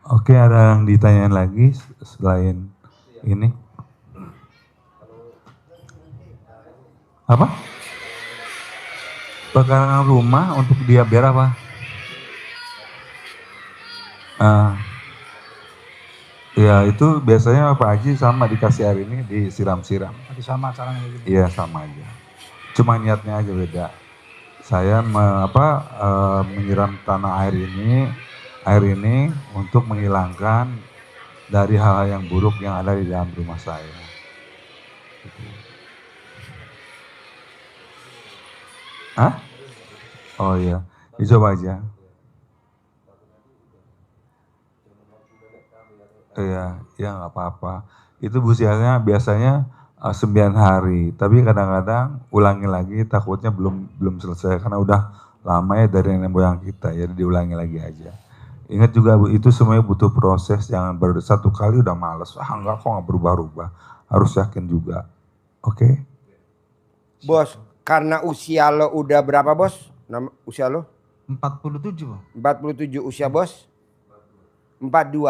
Oke, ada yang ditanyain lagi selain ini? Apa? Pekarangan rumah untuk dia biar apa? Ya itu biasanya Pak Haji sama dikasih air ini disiram-siram. Tadi sama caranya gitu. Iya sama aja. Cuma niatnya aja beda. Saya menyiram tanah air ini untuk menghilangkan dari hal-hal yang buruk yang ada di dalam rumah saya. Gitu. Hah? Oh iya, dicoba aja. Iya, ya nggak apa-apa. Itu biasanya 9 hari, tapi kadang-kadang ulangi lagi, takutnya belum selesai karena udah lama ya dari nenek moyang kita, jadi diulangi lagi aja. Ingat juga itu semuanya butuh proses, jangan satu kali udah males, enggak kok nggak berubah-ubah, harus yakin juga. Oke. Bos, karena usia lo udah berapa bos? Usia lo? 47 Bang. 47 usia bos? 42.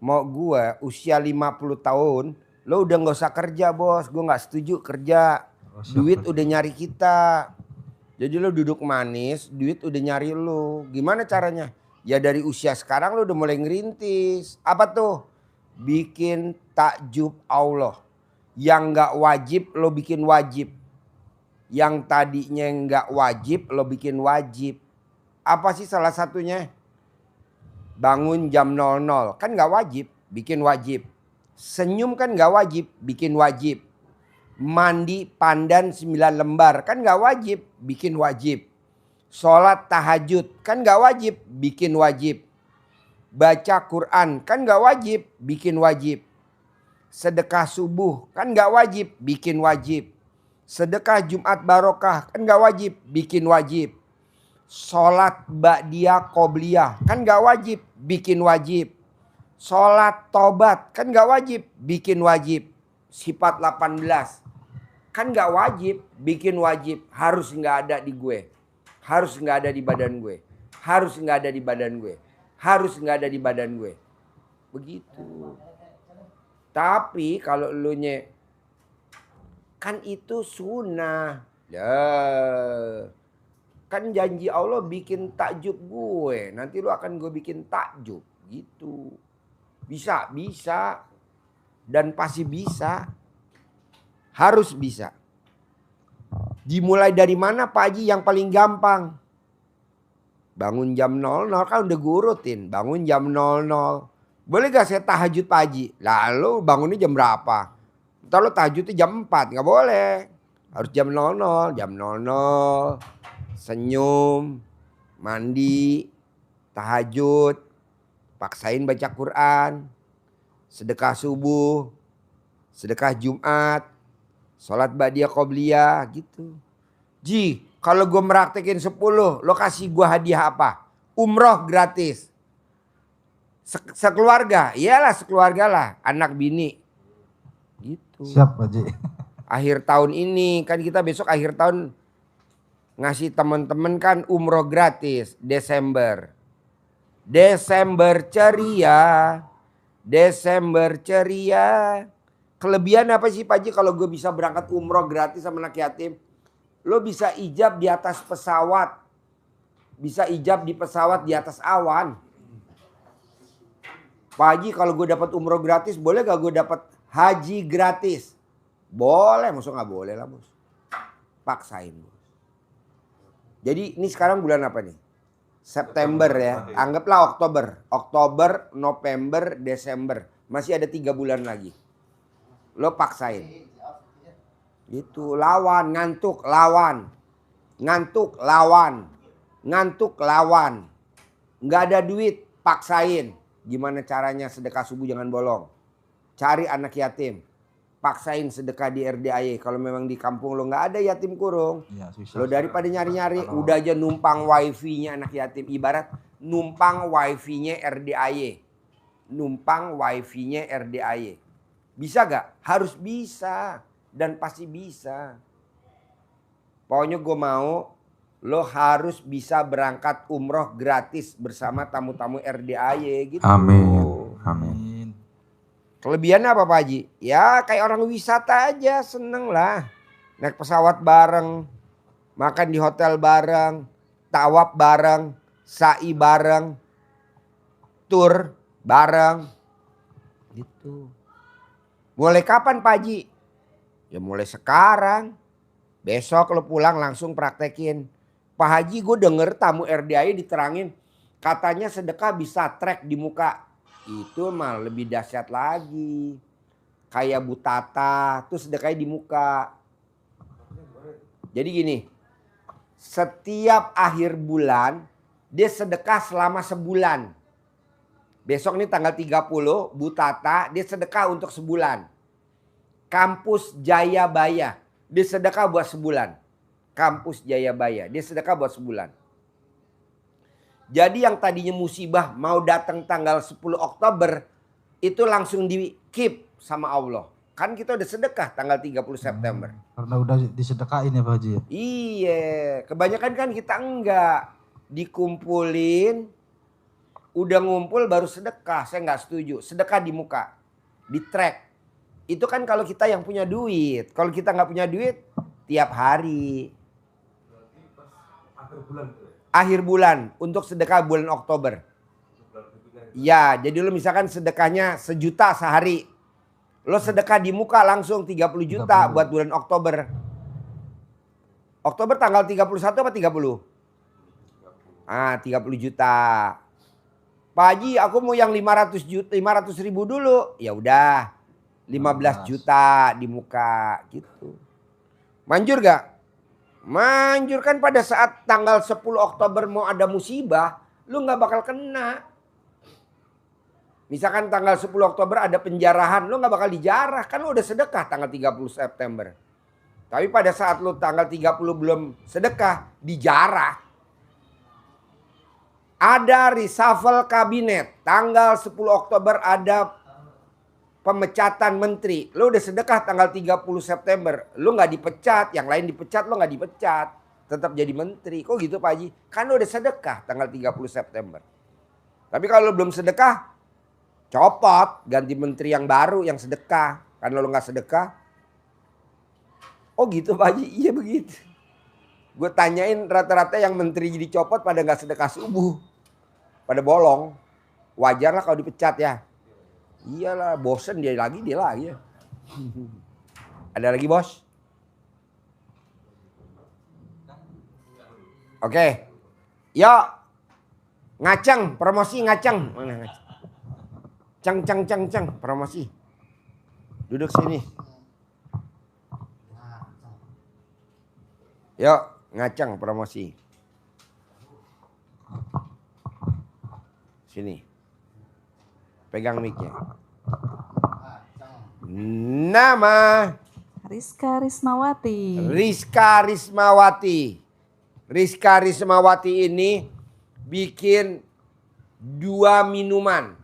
Mau gue usia 50 tahun, lo udah gak usah kerja bos. Gue gak setuju kerja. Duit udah nyari kita. Jadi lo duduk manis, duit udah nyari lo. Gimana caranya? Ya dari usia sekarang lo udah mulai ngerintis. Apa tuh? Bikin takjub Allah. Yang gak wajib lo bikin wajib. Yang tadinya gak wajib lo bikin wajib. Apa sih salah satunya? Bangun jam 00 kan gak wajib, bikin wajib. Senyum kan gak wajib, bikin wajib. Mandi pandan 9 lembar kan gak wajib, bikin wajib. Sholat tahajud kan gak wajib, bikin wajib. Baca Quran kan gak wajib, bikin wajib. Sedekah subuh kan gak wajib, bikin wajib. Sedekah Jumat barokah kan gak wajib, bikin wajib. Sholat ba'diyah qobliyah kan gak wajib, bikin wajib. Sholat tobat kan gak wajib, bikin wajib. Sifat 18 kan gak wajib, bikin wajib. Harus gak ada di gue. Harus gak ada di badan gue. Harus gak ada di badan gue. Harus gak ada di badan gue. Begitu. Tapi kalau lu kan itu sunnah. Ya. Kan janji Allah bikin takjub gue. Nanti lu akan gue bikin takjub. Gitu. Bisa. Dan pasti bisa. Harus bisa. Dimulai dari mana Pak Haji yang paling gampang? Bangun jam 00 kan udah gue urutin. Bangun jam 00. Boleh gak saya tahajud Pak Haji? Lalu bangunnya jam berapa? Ntar lo tahajudnya jam 4. Gak boleh. Harus jam 00. Jam 00. Senyum. Mandi. Tahajud. Paksain baca Quran. Sedekah subuh. Sedekah Jumat. Sholat ba'diyah qobliyah gitu. Ji, kalau gue meraktekin 10, lo kasih gue hadiah apa? Umroh gratis. Sekeluarga, iyalah sekeluarga lah. Anak bini. Gitu. Siap Pak Haji. Akhir tahun ini, kan kita besok akhir tahun ngasih teman-teman kan umroh gratis. Desember. Desember ceria. Desember ceria. Kelebihan apa sih Pak Haji kalau gue bisa berangkat umroh gratis sama anak yatim? Lo bisa ijab di atas pesawat. Bisa ijab di pesawat di atas awan. Pak Haji kalau gue dapat umroh gratis boleh gak gue dapat haji gratis? Boleh, maksudnya gak boleh lah bos. Paksain bos. Jadi ini sekarang bulan apa nih? September ya. Anggaplah Oktober. Oktober, November, Desember. Masih ada 3 bulan lagi. Lo paksain. Gitu, lawan, ngantuk, lawan. Ngantuk, lawan. Ngantuk, lawan. Nggak ada duit, paksain. Gimana caranya sedekah subuh jangan bolong. Cari anak yatim. Paksain sedekah di RDAY. Kalau memang di kampung lo nggak ada yatim kurung. Ya, susah. Lo daripada nyari-nyari, udah aja numpang wifi-nya anak yatim. Ibarat numpang wifi-nya RDAY. Numpang wifi-nya RDAY. Bisa gak? Harus bisa. Dan pasti bisa. Pokoknya gue mau lo harus bisa berangkat umroh gratis bersama tamu-tamu RDAY gitu. Amin. Amin. Kelebihannya apa Pak Haji? Ya kayak orang wisata aja, seneng lah. Naik pesawat bareng, makan di hotel bareng, tawaf bareng, sa'i bareng, tur bareng. Gitu. Mulai kapan Pak Haji? Ya mulai sekarang. Besok lo pulang langsung praktekin. Pak Haji gue denger tamu RDAY diterangin. Katanya sedekah bisa trek di muka. Itu mah lebih dahsyat lagi. Kayak Bu Tata tuh sedekahnya di muka. Jadi gini. Setiap akhir bulan dia sedekah selama sebulan. Besok nih tanggal 30 Bu Tata dia sedekah untuk sebulan. Kampus Jayabaya dia sedekah buat sebulan. Kampus Jayabaya dia sedekah buat sebulan. Jadi yang tadinya musibah mau datang tanggal 10 Oktober itu langsung di keep sama Allah. Kan kita udah sedekah tanggal 30 September. Karena udah disedekain ya Pak Haji. Iya, kebanyakan kan kita enggak dikumpulin, udah ngumpul baru sedekah. Saya nggak setuju. Sedekah di muka, di track. Itu kan kalau kita yang punya duit. Kalau kita nggak punya duit, tiap hari. Akhir bulan untuk sedekah bulan Oktober. Ya, jadi lo misalkan sedekahnya 1 juta sehari. Lo sedekah di muka langsung 30 juta buat bulan Oktober. Oktober tanggal 31 apa 30? 30 juta. Pak Haji, aku mau yang 500 ribu dulu. Ya udah, 15 juta di muka gitu. Manjur gak? Manjur kan pada saat tanggal 10 Oktober mau ada musibah, lu gak bakal kena. Misalkan tanggal 10 Oktober ada penjarahan, lu gak bakal dijarah. Kan lu udah sedekah tanggal 30 September. Tapi pada saat lu tanggal 30 belum sedekah, dijarah. Ada reshuffle kabinet. Tanggal 10 Oktober ada pemecatan menteri. Lu udah sedekah tanggal 30 September. Lu gak dipecat, yang lain dipecat, lu gak dipecat. Tetap jadi menteri. Kok gitu Pak Haji? Kan lu udah sedekah tanggal 30 September. Tapi kalau lu belum sedekah, copot, ganti menteri yang baru yang sedekah. Karena lo gak sedekah. Oh gitu Pak Haji? Iya begitu. Gue tanyain rata-rata yang menteri jadi copot pada gak sedekah subuh. Pada bolong. Wajar lah kalau dipecat ya. Iyalah, bosen dia lagi ya. Ada lagi bos? Oke. Yuk. Ngaceng, promosi ngaceng. Mana ngaceng? Cang, promosi. Duduk sini. Yuk, ngaceng promosi. Sini. Pegang mic-nya. Nama Rizka Rismawati. Rizka Rismawati. Rizka Rismawati ini bikin 2 minuman.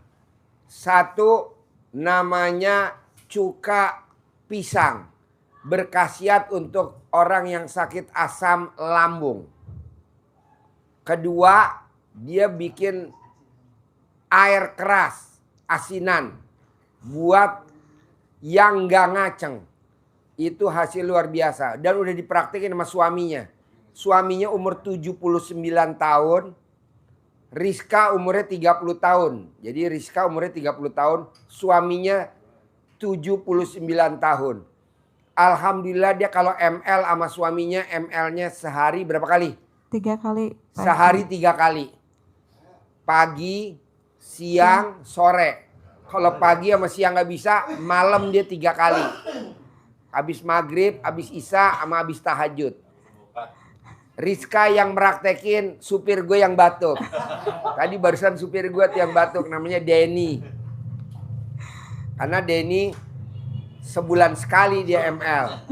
Satu namanya cuka pisang. Berkhasiat untuk orang yang sakit asam lambung. Kedua, dia bikin air keras, asinan. Buat yang gak ngaceng. Itu hasil luar biasa. Dan udah dipraktekin sama suaminya. Suaminya umur 79 tahun. Rizka umurnya 30 tahun. Jadi Rizka umurnya 30 tahun. Suaminya 79 tahun. Alhamdulillah dia kalau ML sama suaminya, ML-nya sehari berapa kali? 3 kali. Sehari 3 kali. Pagi, siang, sore. Kalau pagi sama siang gak bisa, malam dia 3 kali. Habis maghrib, habis isya, sama habis tahajud. Rizka yang meraktekin, supir gue yang batuk. Tadi barusan supir gue yang batuk, namanya Denny. Karena Denny sebulan sekali dia ML.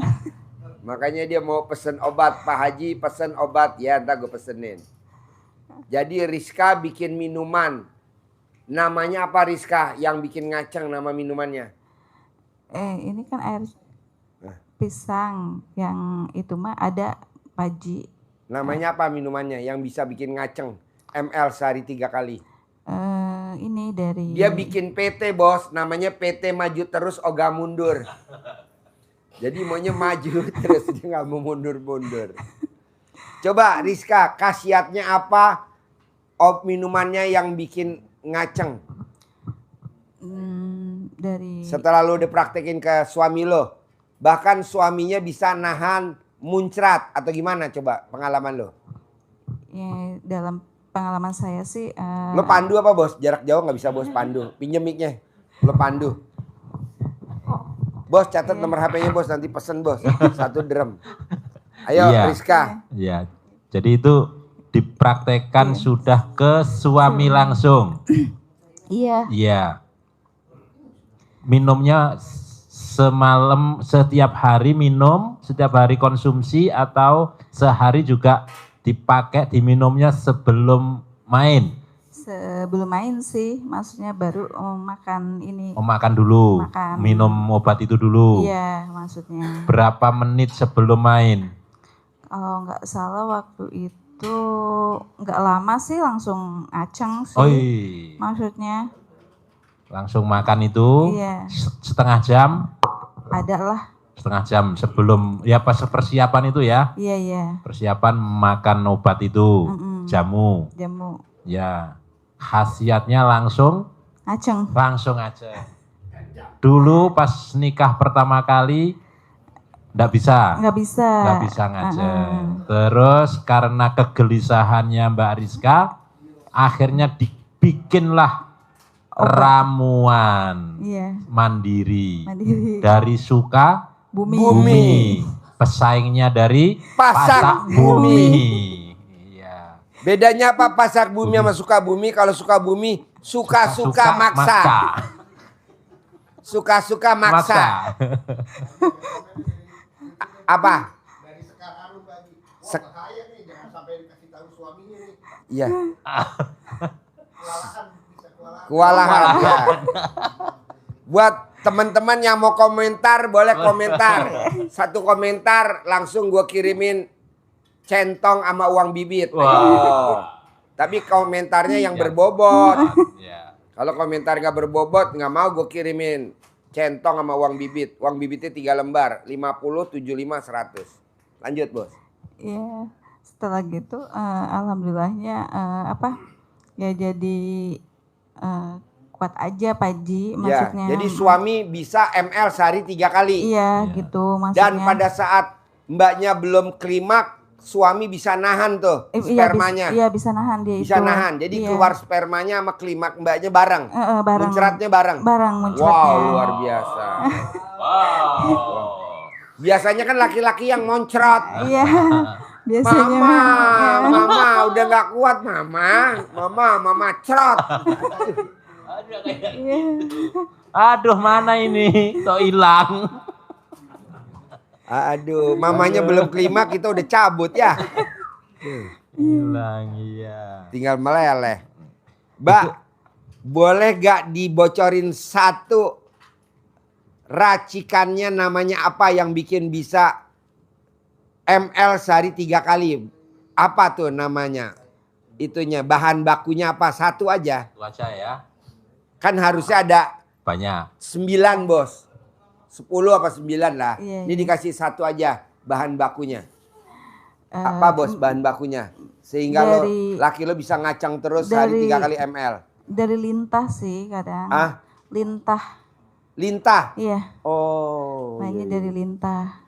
Makanya dia mau pesen obat. Pak Haji pesen obat, ya ntar gue pesenin. Jadi Rizka bikin minuman. Namanya apa Rizka? Yang bikin ngaceng nama minumannya? Ini kan air pisang. Yang itu mah ada Pak Haji. Namanya apa minumannya yang bisa bikin ngaceng? ML sehari 3 kali. Ini dari... Dia bikin PT bos, namanya PT Maju Terus Ogah Mundur. Jadi maunya maju terus, dia gak mau mundur-mundur. Coba Rizka, khasiatnya apa minumannya yang bikin ngaceng? Dari... Setelah lo udah praktekin ke suami lo, bahkan suaminya bisa nahan muncrat atau gimana coba pengalaman lo? Ya, dalam pengalaman saya sih. Lo pandu apa bos? Jarak jauh nggak bisa bos pandu. Pinjem mic-nya. Lo pandu. Bos catat nomor HP-nya bos, nanti pesen bos. 1 drum. Ayo Iya. Rizka. Iya. Jadi itu dipraktekkan sudah ke suami langsung. Iya. Iya. Minumnya semalam, setiap hari minum, setiap hari konsumsi, atau sehari juga dipakai diminumnya sebelum main. Sebelum main sih, maksudnya baru makan ini. Oh, makan dulu, Makan. minum obat itu dulu. Iya, maksudnya. Berapa menit sebelum main? Kalau nggak salah waktu itu nggak lama sih, langsung aceng sih. Oh iya. Maksudnya. Langsung makan itu Iya. setengah jam? Ada lah. Setengah jam sebelum, ya pas persiapan itu ya? Iya, iya. Persiapan makan obat itu, jamu. Jamu. Ya, khasiatnya langsung? Aceng. Langsung aja. Dulu pas nikah pertama kali, nggak bisa? Nggak bisa. Nggak bisa ngajak. Terus karena kegelisahannya Mbak Rizka, akhirnya dibikinlah ramuan Iya. mandiri. Mandiri. Dari Suka Bumi. Pesaingnya dari Pasak Bumi. Iya. Bedanya apa Pasak Bumi sama Sukabumi? Kalau Sukabumi suka-suka maksa. Suka-suka maksa. Apa? Dari sekarang bagi. Sek- Bahaya nih, jangan sampai dikasih tahu suaminya nih. Iya. Kewalahan bisa kewalahan. Kewalahan. Ya. Buat teman-teman yang mau komentar, boleh komentar. Satu komentar langsung gue kirimin centong sama uang bibit. Wah. Tapi komentarnya yang berbobot. Ya. Kalau komentar gak berbobot, nggak mau gue kirimin centong sama uang bibit. Uang bibitnya 3 lembar, 50, 75, 100. Lanjut bos. Iya. Setelah gitu, alhamdulillahnya ya jadi kuat aja Pak Haji, maksudnya. Ya, jadi suami bisa ML sehari 3 kali. Iya, gitu maksudnya. Dan pada saat mbaknya belum klimak, suami bisa nahan tuh spermanya. Iya, bisa nahan dia Bisa itu. nahan. Jadi Iya. keluar spermanya sama klimak mbaknya bareng. Bareng. Muncratnya bareng. Bareng muncratnya. Wow, luar biasa. Biasanya kan laki-laki yang moncrot. Iya. Biasanya. Mama udah nggak kuat mama crot. Aduh, mana ini? Kok hilang? Aduh, mamanya belum klimak kita udah cabut ya. Hilang, iya. Tinggal meleleh. Mbak, boleh gak dibocorin satu racikannya namanya apa yang bikin bisa ML sehari 3 kali? Apa tuh namanya? Itunya, bahan bakunya apa? Satu aja. Itu aja ya. Kan harusnya ada Banyak. 9 bos. 10 apa 9 lah. Iya, Ini iya. dikasih satu aja bahan bakunya. Apa bos bahan bakunya? Sehingga dari- laki lo bisa ngacang terus sehari 3 kali ML. Dari lintah sih kadang. Ah? Lintah. Lintah? Iya. Oh. Mainnya dari lintah.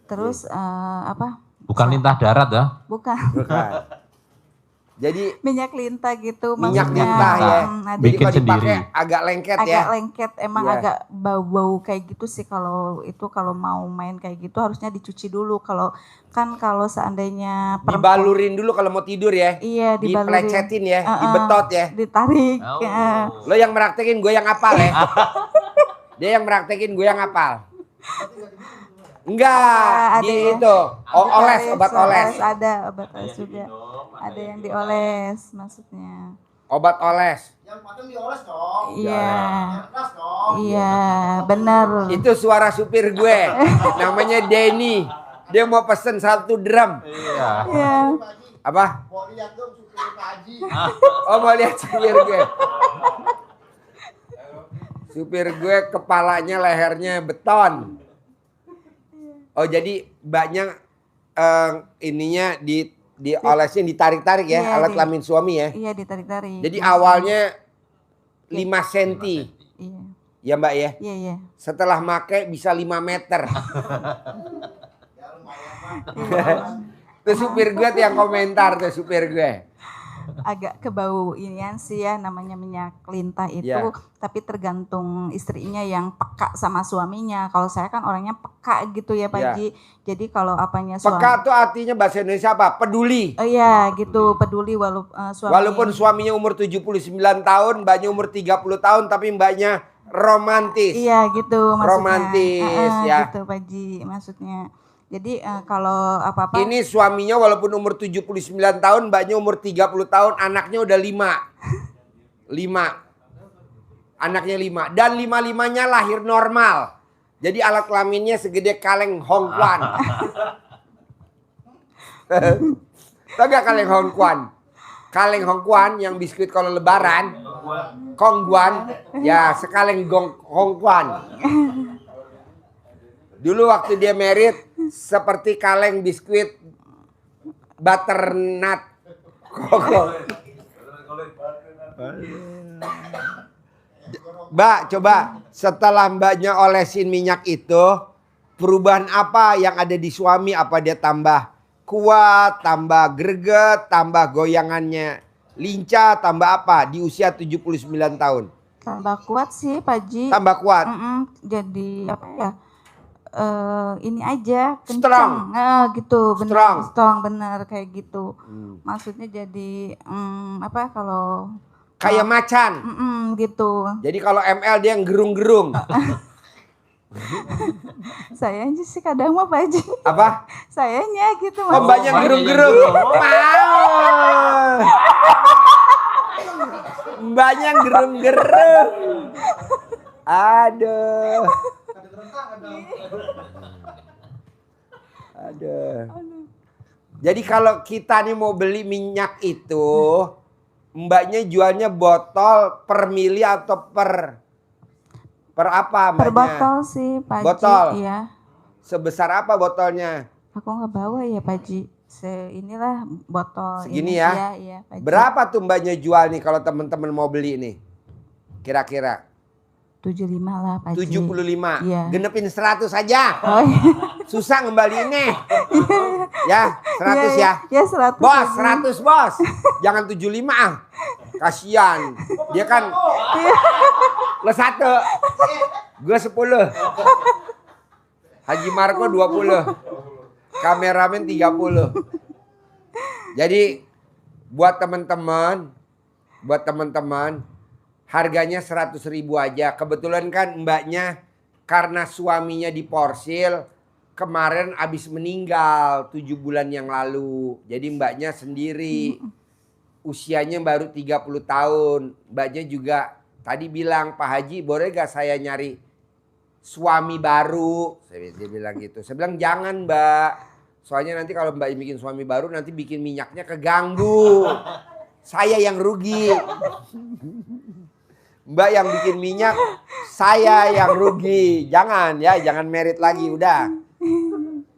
Terus Bukan lintah darat ya? Bukan. Bukan. Jadi Minyak lintah gitu minyak maksudnya. lintah ya. Ada. Jadi Bikin kalau dipakai sendiri. agak lengket Agak ya. lengket, emang Iya. agak bau-bau kayak gitu sih kalau mau main kayak gitu harusnya dicuci dulu. Kalau seandainya Dibalurin dulu kalau mau tidur ya. Iya, dibalurin. Diplecetin ya, dibetot ya. Ditarik. Oh. Ya. Lo yang meraktekin, gue yang hafal ya. Dia yang meraktekin, gue yang hafal. Enggak, Ada di ya. itu. Oles, obat oles. Ada obat oles juga. Ada yang dioles maksudnya. Obat oles. Yang pateng dioles dong. Iya. Yang keras dong. Iya, benar. Itu suara supir gue. Namanya Denny. Dia mau pesen 1 drum. Iya. Iya. Apa? Mau lihat dong supir Pak Haji. Oh mau lihat supir gue. Supir gue kepalanya lehernya beton. Oh jadi banyak ininya diolesnya ditarik-tarik ya, Iya, alat kelamin suami ya. Iya, ditarik-tarik. Jadi awalnya 5 cm. Iya. Ya mbak ya. Iya, iya. Setelah make bisa 5 meter. Tuh supir gue tuh yang komentar tuh supir gue. Agak kebau inian sih ya, namanya minyak lintah itu, Iya. tapi tergantung istrinya yang peka sama suaminya. Kalau saya kan orangnya peka gitu ya Pak Iya. Haji. Jadi kalau apanya suami. Peka tuh artinya bahasa Indonesia apa? Peduli. Oh iya gitu, peduli suami. Walaupun suaminya umur 79 tahun, mbaknya umur 30 tahun, tapi mbaknya romantis. Iya gitu maksudnya. Romantis, ya. Gitu Pak Haji maksudnya. Jadi kalau apa-apa. Ini suaminya walaupun umur 79 tahun, mbaknya umur 30 tahun, anaknya udah 5. Anaknya 5. Dan 5-5-nya lahir normal. Jadi alat kelaminnya segede kaleng Hongkwan. Tahu gak kaleng Hongkwan? Kaleng Hongkwan yang biskuit kalau lebaran. Kongguan. Ya sekaleng Hongkwan. Dulu waktu dia married seperti kaleng biskuit butternut koko. Mbak, coba setelah mbaknya olesin minyak itu, perubahan apa yang ada di suami? Apa dia tambah kuat, tambah greget, tambah goyangannya lincah, tambah apa di usia 79 tahun? Tambah kuat sih Pak Ji. Tambah kuat. Jadi apa ya? Ini aja kencang. Strong. Gitu, benar. Strong. Benar kayak gitu. Maksudnya jadi apa kalau kayak macan. Gitu. Jadi kalau ML dia yang gerung-gerung. Saya aja sih kadang mah Pak Ji. Apa? Sayanya gitu. Oh, mbaknya gerung-gerung. Mau. Mbaknya gerung-gerung. Aduh. Jadi kalau kita nih mau beli minyak itu, mbaknya jualnya botol per mili atau per apa mbaknya? Per botol sih Pak Ji. Botol? Iya. Sebesar apa botolnya? Aku nggak bawa ya Pak Ji. Inilah botol. Segini ini. ya? Iya Pak Ji. Berapa tuh mbaknya jual nih kalau teman-teman mau beli nih? Kira-kira? 75 lah Pak Ji. 75. Iya. Genepin 100 aja. Oh iya. Susah ngembaliinnya. Ya, 100 ya. Ya 100. Bos, 100 bos. Jangan 75 ah. Kasian. Dia kan lo 1. Gue 10. Haji Marco 20. Kameramen 30. Jadi buat teman-teman harganya 100.000 aja. Kebetulan kan mbaknya karena suaminya diporsil kemarin abis meninggal 7 bulan yang lalu. Jadi mbaknya sendiri. Usianya baru 30 tahun. Mbaknya juga tadi bilang, Pak Haji boleh gak saya nyari suami baru? Dia bilang gitu. Saya bilang jangan mbak. Soalnya nanti kalau mbak bikin suami baru nanti bikin minyaknya keganggu. Saya yang rugi. Mbak yang bikin minyak, saya yang rugi. Jangan ya, jangan merit lagi udah.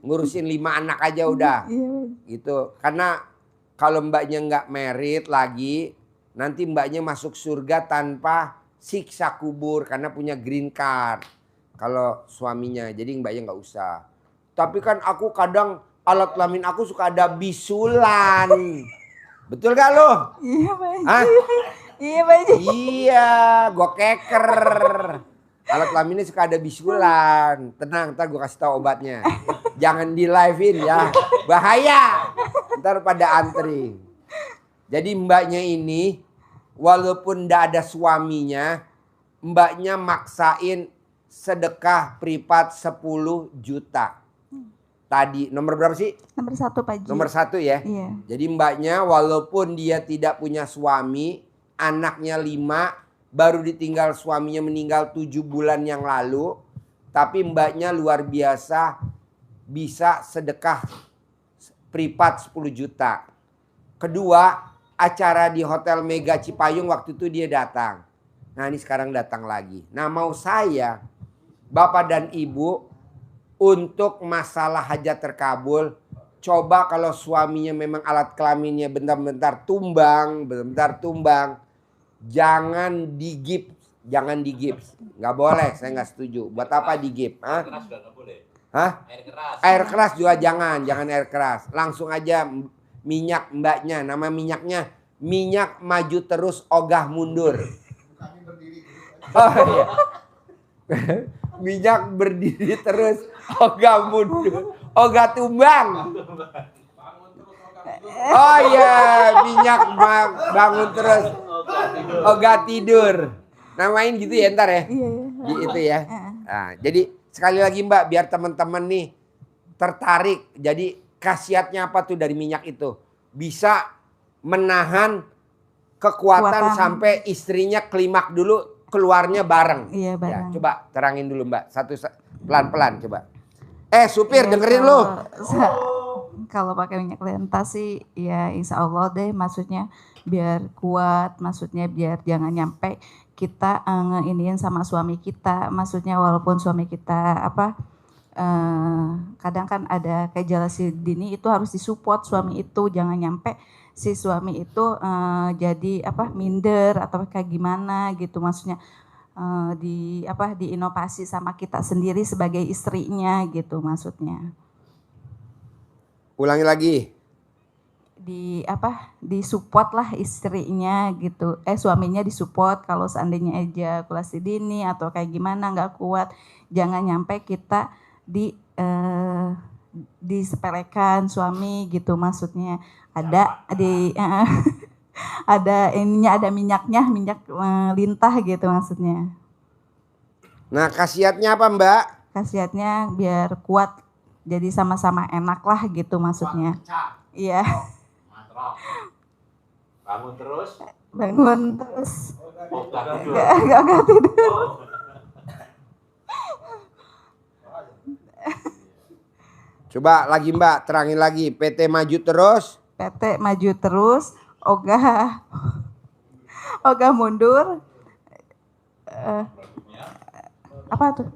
Ngurusin 5 anak aja udah. Gitu. Karena kalau mbaknya nggak merit lagi, nanti mbaknya masuk surga tanpa siksa kubur karena punya green card. Kalau suaminya, jadi mbaknya nggak usah. Tapi kan aku kadang alat kelamin aku suka ada bisulan. Betul gak lo? Iya Pak Ji. Hah? Iya Pak Ji. Iya, gue keker. Alat kelaminnya suka ada bisulan. Tenang, ntar gue kasih tahu obatnya. Jangan di live-in ya, bahaya. Ntar pada antri. Jadi mbaknya ini, walaupun ndak ada suaminya, mbaknya maksain sedekah privat 10 juta. Tadi nomor berapa sih? Nomor 1 Pak Ji. Nomor 1 ya. Iya. Jadi mbaknya walaupun dia tidak punya suami, anaknya 5, baru ditinggal suaminya meninggal 7 bulan yang lalu. Tapi mbaknya luar biasa bisa sedekah privat 10 juta. Kedua, acara di Hotel Mega Cipayung waktu itu dia datang. Nah ini sekarang datang lagi. Nah mau saya, Bapak dan Ibu, untuk masalah hajat terkabul, coba kalau suaminya memang alat kelaminnya bentar-bentar tumbang, jangan digips, nggak boleh, saya nggak setuju. Buat apa digips? Hah? Air keras juga jangan air keras. Langsung aja minyak mbaknya, nama minyaknya minyak maju terus ogah mundur. Oh iya. Minyak berdiri terus, ogah mundur, ogah tumbang. Oh iya, minyak bangun terus, ogah tidur. Namain gitu ya ntar ya. Itu ya. Nah, jadi sekali lagi Mbak, biar teman-teman nih tertarik. Jadi khasiatnya apa tuh dari minyak itu? Bisa menahan kekuatan sampai istrinya klimak dulu, keluarnya bareng. Iya, bareng. Ya, coba terangin dulu Mbak, pelan-pelan coba. Supir Ya, dengerin lu. Kalau pakai minyak lenta sih ya insya Allah deh, maksudnya biar kuat, maksudnya biar jangan nyampe kita ngeiniin sama suami kita, maksudnya walaupun suami kita kadang kan ada kayak ejakulasi dini, itu harus disupport suami itu, jangan nyampe si suami itu jadi minder atau kayak gimana gitu, maksudnya diinovasi sama kita sendiri sebagai istrinya gitu maksudnya. Ulangi lagi. Disupport lah istrinya gitu, suaminya disupport kalau seandainya ejakulasi dini atau kayak gimana nggak kuat, jangan nyampe kita disepelekan suami gitu, maksudnya ada ada minyaknya, minyak lintah gitu maksudnya. Nah, khasiatnya apa Mbak? Khasiatnya biar kuat, jadi sama-sama enak lah gitu maksudnya. Iya. Bangun terus. Gak tidur. Coba lagi Mbak, terangin lagi. PT maju terus. PT maju terus, ogah mundur. Apa tuh?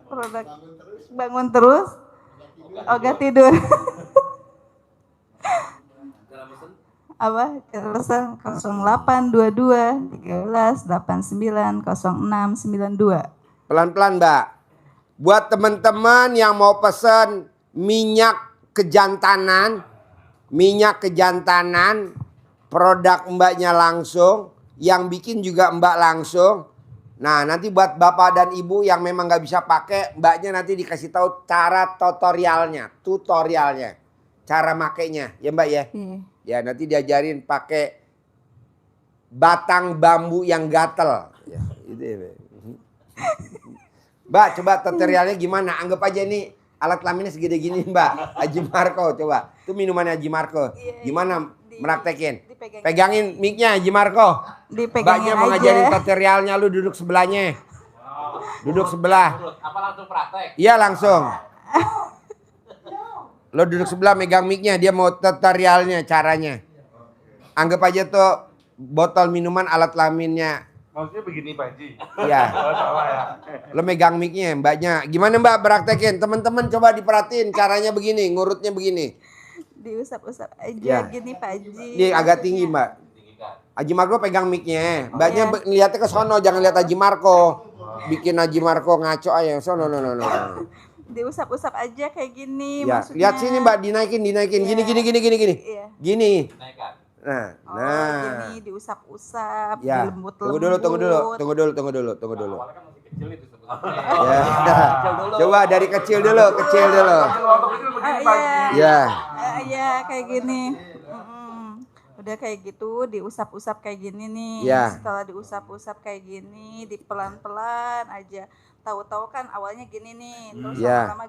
Produk bangun terus, ogah tidur. Terusan 0822 13 89 06 92. Pelan-pelan Mbak. Buat teman-teman yang mau pesan minyak kejantanan, produk Mbaknya langsung, yang bikin juga Mbak langsung. Nah, nanti buat Bapak dan Ibu yang memang nggak bisa pakai, Mbaknya nanti dikasih tahu cara tutorialnya, cara makainya, ya Mbak ya. Ya, nanti diajarin pakai batang bambu yang gatel. Ya, itu ya, Mbak. Mbak, coba tutorialnya gimana? Anggap aja nih alat kelaminnya segede gini Mbak. Haji Marco coba. Itu minumannya Haji Marco. Gimana meraktekin? Pegangin mic-nya Haji Marco. Mbaknya mau ngajarin tutorialnya, lu duduk sebelahnya. Duduk sebelah. Apa langsung praktek? Iya langsung. Lo duduk sebelah megang mic-nya, dia mau tutorialnya caranya. Anggap aja tuh botol minuman alat kelaminnya. Maksudnya begini Pak Haji. Iya. Salah ya. Lo megang mic-nya, Mbaknya. Gimana Mbak praktekin? Teman-teman coba diperhatiin caranya begini, ngurutnya begini. Diusap-usap aja Ya. gini Pak Haji. Ini agak tinggi Mbak. Haji Marco pegang mic-nya. Mbaknya lihatnya ke sono, jangan lihat Haji Marco. Bikin Haji Marco ngaco aja. Sono, no. Diusap-usap aja kayak gini Ya, maksudnya. lihat sini Mbak, dinaikin. Gini. Iya. Gini. Nah. Gini diusap-usap, Ya. dilembut-lembut. Tunggu dulu. Awalnya kan masih kecil itu sebetulnya. Ya. Coba dari kecil dulu. Iya, kayak gini. Udah kayak gitu, diusap-usap kayak gini nih. Ya. Setelah diusap-usap kayak gini, pelan-pelan aja. Tahu-tahu kan awalnya gini nih, terus Ya. lama-lama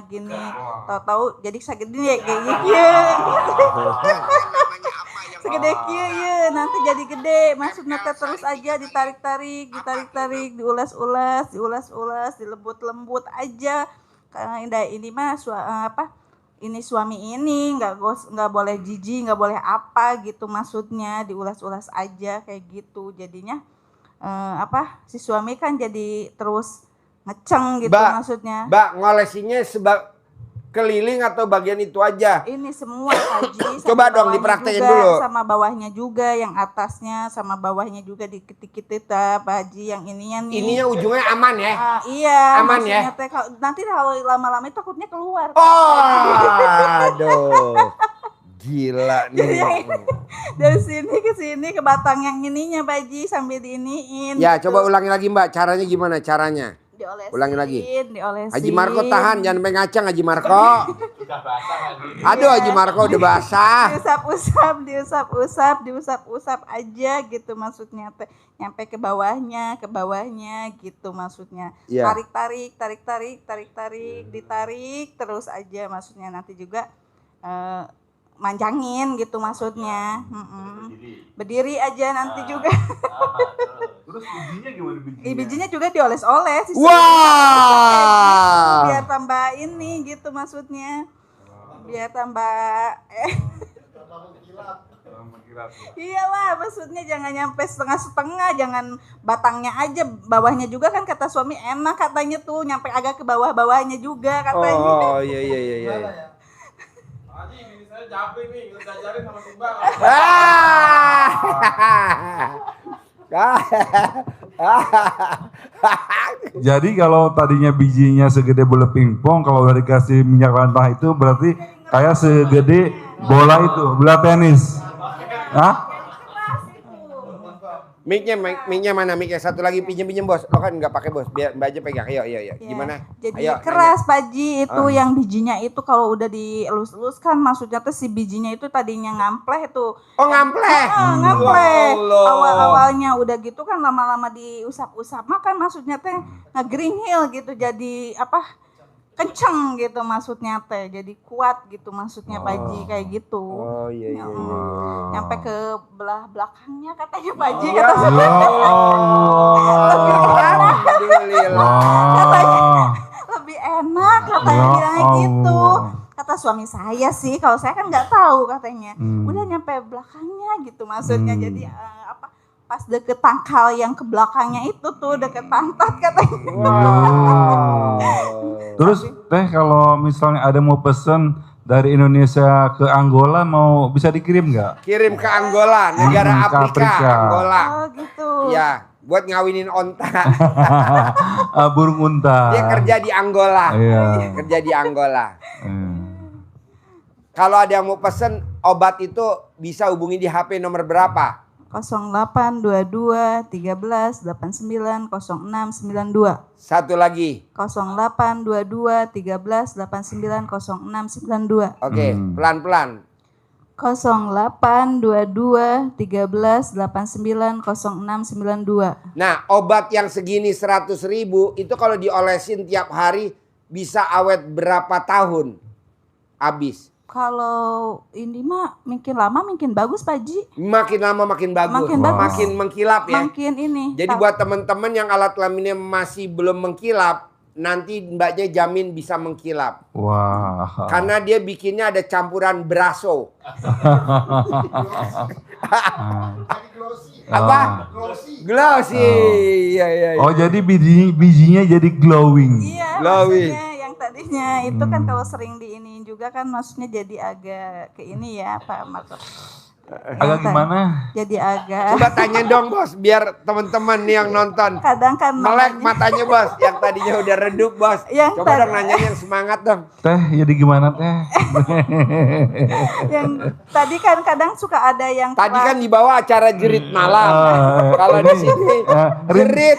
gini. Tahu-tahu jadi segede kayak gini. Segede kieu ya, nanti jadi gede. Maksudnya terus aja ditarik-tarik, diulas-ulas, dilembut-lembut aja. Karena ini mah ini suami ini nggak boleh jijik, nggak boleh apa gitu, maksudnya diulas-ulas aja kayak gitu. Jadinya si suami kan jadi terus ngeceng gitu maksudnya. Mbak, ngolesinya keliling atau bagian itu aja? Ini semua Haji. Coba dong dipraktekin dulu. Sama bawahnya juga, yang atasnya sama bawahnya juga dikit-dikit Pak Haji, yang ininya nih. Ininya ujungnya aman ya? Iya. Aman ya? Nanti kalau lama-lama itu takutnya keluar. Aduh. Gila nih. Dari sini ke sini ke batang yang ininya Pak Haji sambil diiniin. Ya, gitu. coba ulangi lagi Mbak, caranya gimana caranya? Diolesin, Ulangi lagi. Diolesin. Haji Marco tahan, jangan sampai ngacang Haji Marco. Aduh, Haji Marco udah basah. diusap-usap aja gitu maksudnya teh. Nyampe ke bawahnya gitu maksudnya. Iya. Tarik, ditarik terus aja maksudnya nanti juga manjangin gitu maksudnya. Berdiri aja nanti juga. Terus bijinya gimana bijinya? Bijinya juga dioles-oles. Wah. Biar tambah ini gitu maksudnya. Biar tambah iyalah maksudnya jangan nyampe setengah-setengah, jangan batangnya aja, bawahnya juga kan kata suami enak katanya tuh, nyampe agak ke bawah-bawahnya juga katanya. Oh, iya. Haji, ini saya capek nih, kita ajarin sama Tumbang. Jadi kalau tadinya bijinya segede bola pingpong, kalau udah dikasih minyak lantah itu berarti kayak segede bola itu, bola tenis. Hah? Mic-nya mana? Mic-nya satu lagi pinjem bos. Lo kan nggak pakai bos, biar Mbak aja pegang. Ayo. Gimana? Jadi Ayo, keras Pak Ji itu yang bijinya itu kalau udah dielus-elus kan maksudnya tuh si bijinya itu tadinya ngampleh tuh. Oh, ngampleh. Ngampleh. Ya Allah. Awal-awalnya udah gitu kan lama-lama diusap-usap makan maksudnya teh nge-greenhill gitu jadi kenceng gitu maksudnya teh jadi kuat gitu maksudnya Pak Ji kayak gitu. Oh iya. Nyampe ke belah belakangnya katanya Pak Ji Ya kata Alhamdulillah. lebih enak katanya bilangnya gitu. Kata suami saya sih, kalau saya kan nggak tahu katanya. Udah nyampe belakangnya gitu maksudnya. Jadi pas deket tangkal yang ke belakangnya itu tuh deket pantat katanya. Wow. Terus teh kalau misalnya ada mau pesen dari Indonesia ke Angola mau bisa dikirim nggak? Kirim ke Angola, negara Ke Afrika, Afrika. Angola. Oh gitu. Ya, buat ngawinin onta. Burung unta. Dia kerja di Angola. Iya. Kerja di Angola. Kalau ada yang mau pesen obat itu bisa hubungi di HP nomor berapa? 0822 13 89 0692. Satu lagi. 0822 13 89 0692. Oke, pelan-pelan. 0822 13 89 0692. Nah, obat yang segini 100.000 itu kalau diolesin tiap hari bisa awet berapa tahun? Habis. Kalau ini mah makin lama makin bagus Pak Ji. Makin lama makin bagus. Makin bagus. Makin mengkilap ya. Makin ini. Jadi buat teman-teman yang alat kelaminnya masih belum mengkilap, nanti mbaknya jamin bisa mengkilap. Wah. Karena dia bikinnya ada campuran braso. Apa? Glossy. Iya. Oh jadi bijinya jadi glowing. Iya, Glowing. maksudnya yang tadinya itu kan kalau sering diiniin juga kan maksudnya jadi agak ke ini ya Pak Marco. Agak gimana? Jadi agak. Coba tanya dong bos, biar teman-teman nih yang nonton. Kadang kan melek matanya bos, yang tadinya udah redup bos. Coba dong nanya yang semangat dong. Teh jadi gimana teh? Yang tadi kan kadang suka ada yang tadi kan di bawah acara jerit malam. Kalau di sini jerit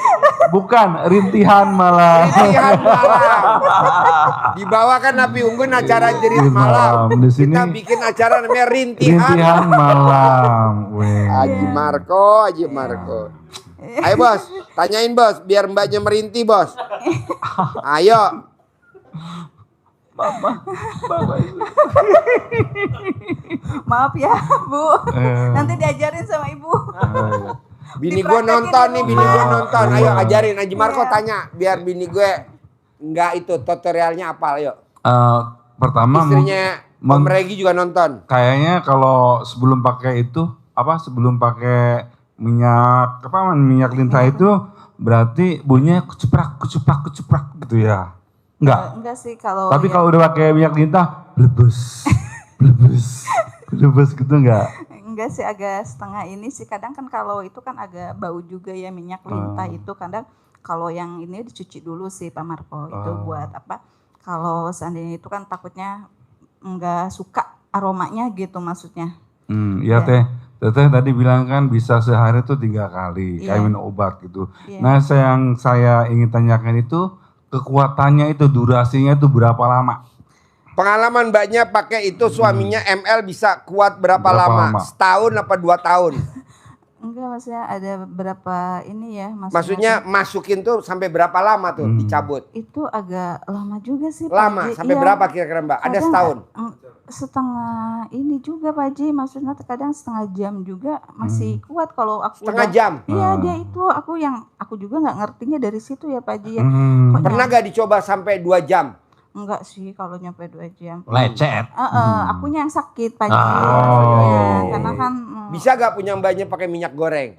bukan rintihan malah. Rintihan malam. Di bawah kan Nabi Unggun acara jerit malam. Di sini kita bikin acara namanya rintihan malam. Haji Marco. Ayo bos, tanyain bos, biar mbaknya merintih bos. Ayo. Mama. Maaf ya Bu, nanti diajarin sama ibu. Bini gue nonton nih, Ayo ajarin Haji Marco tanya, biar bini gue enggak itu tutorialnya apa, ayo. Pertama istrinya Om Regi juga nonton. Kayaknya kalau sebelum pakai itu sebelum pakai minyak lintah itu berarti bunyinya kucuprak gitu ya. Enggak sih kalau. Tapi kalau udah pakai minyak lintah blebus gitu enggak? Enggak sih, agak setengah ini sih. Kadang kan kalau itu kan agak bau juga ya minyak lintah itu. Kadang kalau yang ini dicuci dulu sih Pak Marco. Itu buat apa? Kalau seandainya itu kan takutnya enggak suka aromanya gitu maksudnya. Iya Teteh tadi bilang kan bisa sehari itu 3 kali kayak minum obat gitu. Nah yang saya ingin tanyakan itu kekuatannya itu durasinya itu berapa lama? Pengalaman Mbaknya pakai itu suaminya ML bisa kuat berapa Berapa lama? lama? Setahun apa 2 tahun? Enggak, maksudnya ada beberapa ini ya. Maksudnya masukin tuh sampai berapa lama tuh dicabut? itu agak lama juga sih Pak Lama, Haji. sampai Iya. berapa kira-kira Mbak? Ada Kadang, setahun? Setengah ini juga Pak Haji, maksudnya kadang setengah jam juga masih kuat kalau aku Setengah udah- jam? Iya, dia itu aku juga nggak ngertinya dari situ ya Pak Haji ya. Hmm. Kok Pernah gak dicoba sampai 2 jam? Enggak sih kalau nyampe 2 jam. Lecet. Akunya yang sakit Pak Haji. Ah. maksudnya. Karena kan Bisa gak punya Mbaknya pakai minyak goreng?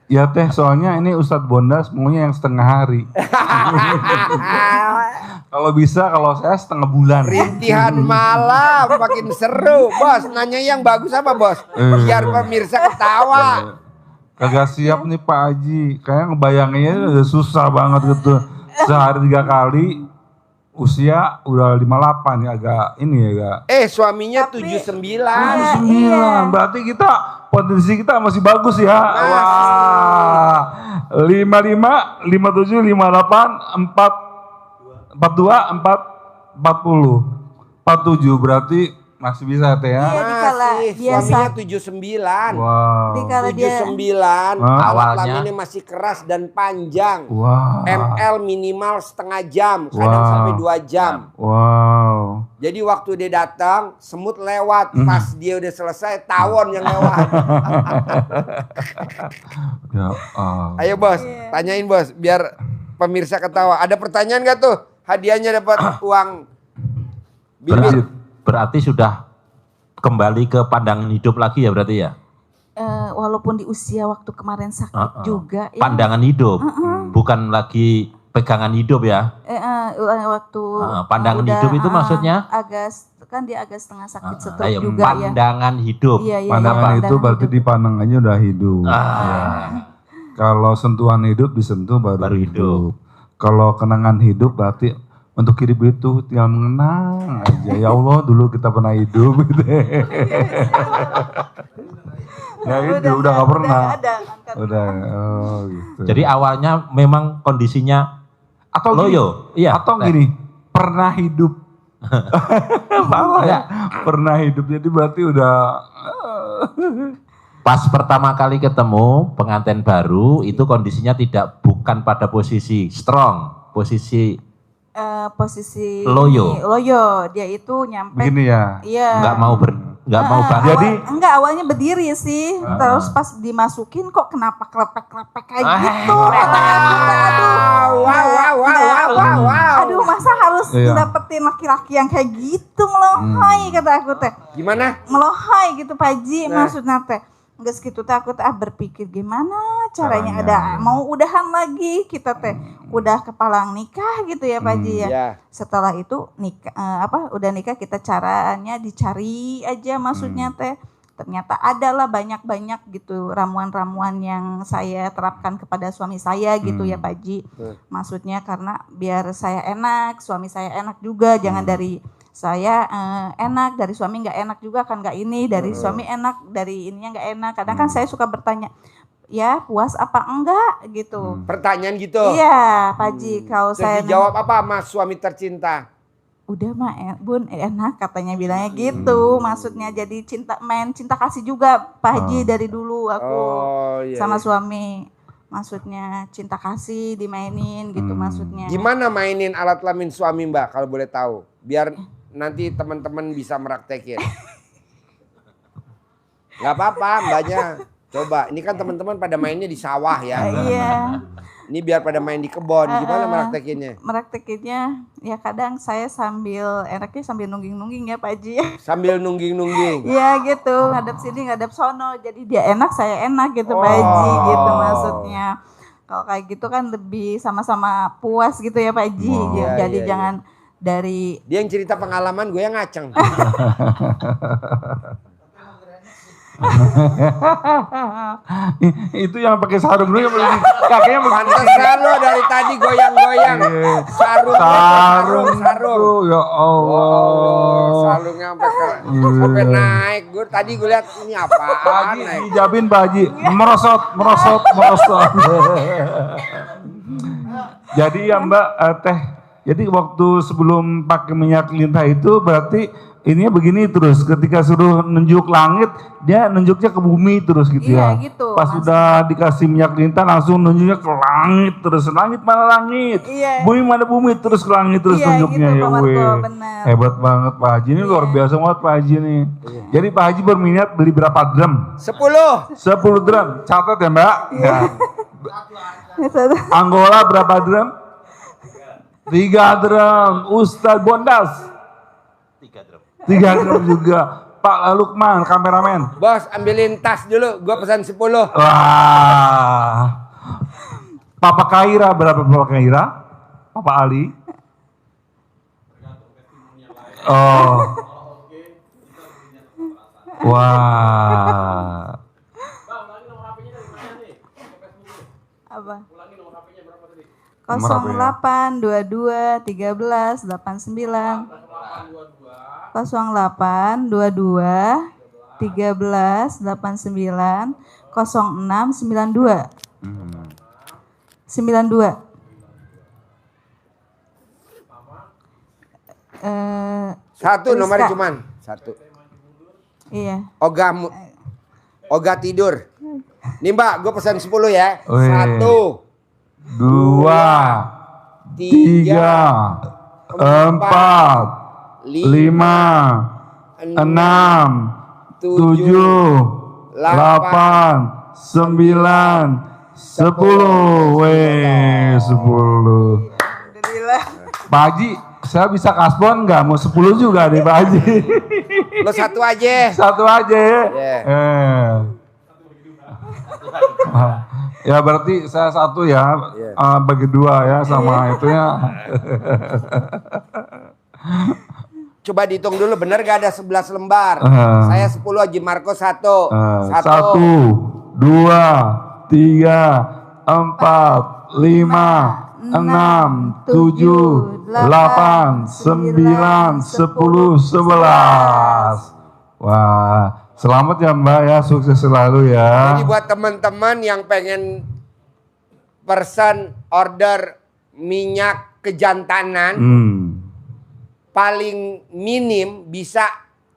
Ya teh, soalnya ini Ustadz Bondas maunya yang setengah hari. Kalau bisa, kalau saya setengah bulan. Rintihan malam makin seru. Bos, nanya yang bagus apa bos? Biar pemirsa ketawa. Kagak siap nih Pak Haji. Kayak ngebayanginnya udah susah banget gitu. Sehari 3 kali, usia udah 58 ya, agak ini ya agak. Suaminya Tapi- 79. 9. Berarti kita potensi kita masih bagus ya. Wah. 55, 57, 58, 42, 40. 47 berarti masih bisa teh ya. Iya, dikala Masih, dia suaminya sak- 79. Wow. dikala dia 79, Hah? alat Awalnya. kelaminnya masih keras dan panjang. Wow. ML minimal setengah jam, kadang Wow. sampai 2 jam. Wow. Jadi waktu dia datang, semut lewat. Pas dia udah selesai, tawon yang lewat. Ya, Ayo bos, tanyain bos, biar pemirsa ketawa. Ada pertanyaan gak tuh? Hadiahnya dapat uang Berarti, bibit. berarti sudah kembali ke pandangan hidup lagi ya berarti ya? walaupun di usia waktu kemarin sakit juga ya. Pandangan hidup, bukan lagi pegangan hidup ya? Waktu Pandangan udah, hidup itu maksudnya? kan dia agak setengah sakit stroke Ayo, juga ya. pandangan hidup. Iya, iya, pandangan iya, itu pandangan berarti hidup. dipandangannya udah hidup. Ya. Kalau sentuhan hidup disentuh baru hidup. Kalau kenangan hidup berarti untuk hidup itu tinggal mengenang aja. Ya Allah dulu kita pernah hidup gitu. Ya itu udah gak pernah. Udah ada kan. Udah, oh gitu. Jadi awalnya memang kondisinya atau gini, loyo, iya. atau gini, pernah hidup. Salah ya, pernah hidup. Jadi berarti udah Pas pertama kali ketemu pengantin baru itu kondisinya bukan pada posisi strong, posisi Posisi Loyo. ini, loyo dia itu nyampe begini ya. iya nggak mau bangun. Jadi enggak awalnya berdiri sih terus pas dimasukin kok kenapa klepek-klepek kayak gitu aduh masa harus Iya. dapetin laki-laki yang kayak gitu melohai kata aku teh Gimana? melohai gitu Pak Haji Nah. maksudnya teh nggak segitu teh aku teh berpikir gimana caranya ada mau udahan lagi kita teh udah kepalang nikah gitu ya Pak Haji ya. Ya. Setelah itu nikah udah nikah kita caranya dicari aja maksudnya teh ternyata adalah banyak-banyak gitu ramuan-ramuan yang saya terapkan kepada suami saya gitu ya Pak Haji. Maksudnya karena biar saya enak, suami saya enak juga, jangan dari saya enak, dari suami nggak enak juga kan nggak ini, dari suami enak, dari ininya nggak enak. Kadang kan saya suka bertanya, ya puas apa enggak gitu. Pertanyaan gitu. Iya Pak Haji, kalau Terus saya dijawab apa mas suami tercinta? udah mah bun enak katanya bilangnya gitu. Maksudnya jadi cinta kasih juga Pak Haji dari dulu aku iya. sama suami. Maksudnya cinta kasih dimainin gitu maksudnya. Gimana mainin alat kelamin suami mbak kalau boleh tahu? Biar nanti teman-teman bisa meraktekin. Gak apa-apa mbaknya. Coba, ini kan teman-teman pada mainnya di sawah ya. Iya. Ini biar pada main di kebun. Gimana meraktekinnya? Meraktekinnya ya kadang saya enaknya sambil nungging-nungging ya Pak Haji. Sambil nungging-nungging. Iya gitu, ngadep sini ngadep sono. Jadi dia enak saya enak gitu Pak Haji gitu maksudnya. Kalau kayak gitu kan lebih sama-sama puas gitu ya Pak Haji. Iya, Jadi iya, jangan dari Dia yang cerita pengalaman, gue yang ngaceng. itu yang pakai sarung dulu yang kakeknya Pantesan lo dari tadi goyang-goyang. Sarung. tuh, ya Allah. Sarungnya sampai naik. Gue tadi gue lihat ini apaan Haji naik. dijabin Pak Haji, merosot. Jadi ya Mbak teh Jadi waktu sebelum pakai minyak lintah itu berarti ininya begini terus. Ketika suruh nunjuk langit, dia nunjuknya ke bumi terus gitu Iya, ya. gitu, Pas Mas. sudah dikasih minyak lintah langsung nunjuknya ke langit terus. Langit mana langit? Iya. Bumi mana bumi terus ke langit terus Iya, nunjuknya gitu, ya Pak Marco, weh. benar. Hebat banget Pak Haji ini luar biasa banget Pak Haji nih. Jadi Pak Haji berminat beli berapa drum? 10. 10 drum. Catat ya Mbak. Ya. Angola berapa drum? 3 drum. Ustadz Bondas. 3 drum juga. Pak Lukman, kameramen. Bos, ambilin tas dulu, gua pesan 10. Wah. Papa Kaira berapa Papa Kaira? Papa Ali? Oh. Wah. Apa? Nomor apa ya? 08 22 13 89 08 22 13 89 06 92 92 Satu nomornya Rizka. cuman satu. Iya. Oga tidur. Nih Mbak, gue pesan 10 ya. Wih. 1, 2, 3, 4, 5, 6, 7, 8, 9, 10. Weh, 10. Alhamdulillah. Pak Haji, saya bisa kasbon nggak? Mau 10 juga nih Pak Haji. lo satu aja. Satu aja ya. Ya berarti saya satu ya, bagi 2 ya sama itunya. Coba dihitung dulu, bener gak ada 11 lembar? Saya 10, Haji Marco 1. 1, 2, 3, 4, 5, 6, 7, 8, 9, 10, 11. Wah, selamat ya Mbak ya, sukses selalu ya. Jadi buat teman-teman yang pengen pesan order minyak kejantanan, paling minim bisa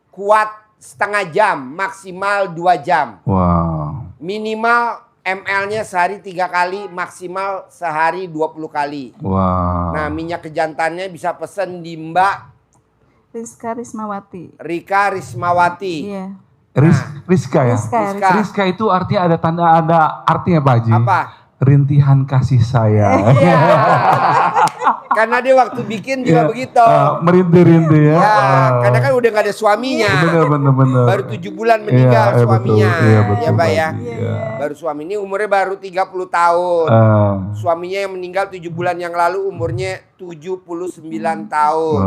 kuat setengah jam, maksimal 2 jam. Wow. Minimal ml-nya sehari 3 kali, maksimal sehari 20 kali. Wow. Nah, minyak kejantannya bisa pesen di Mbak Rizka Rismawati. Rika Rismawati. Iya. Rizka ya? Rizka. Rizka itu artinya ada artinya Pak Haji. Apa? Rintihan kasih sayang. Iya. Karena dia waktu bikin juga begitu. Merintih-rintih ya. Karena kan udah gak ada suaminya. Bener. Baru 7 bulan meninggal suaminya. Betul, Ya Mbak ya. Iya. Baru suami ini umurnya baru 30 tahun. Suaminya yang meninggal 7 bulan yang lalu umurnya 79 tahun.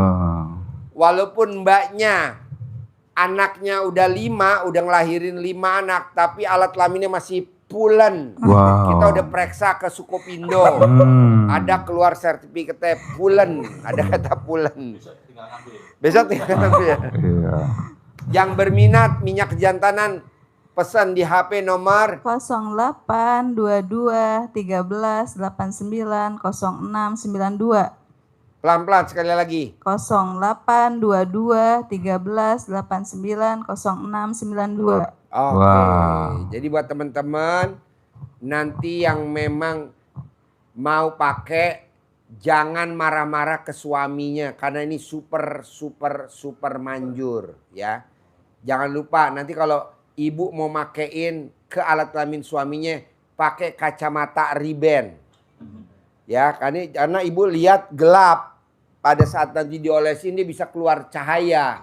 Walaupun mbaknya anaknya udah 5, udah ngelahirin 5 anak, tapi alat kelaminnya masih pulen. Wow. Kita udah periksa ke Sukopindo. Ada keluar sertifikatnya pulen. Ada kata pulen. Besok tinggal ngambil. Iya. Yang berminat minyak kejantanan pesan di HP nomor 08 22 13 89 06 92. pelan-pelan sekali lagi. 08 22 13 89 06 92. Oke. Wow. Jadi buat teman-teman nanti yang memang mau pakai jangan marah-marah ke suaminya karena ini super manjur ya. Jangan lupa nanti kalau ibu mau makein ke alat kelamin suaminya pakai kacamata Ray-Ban. Ya, karena ibu lihat gelap. Pada saat nanti diolesin dia bisa keluar cahaya.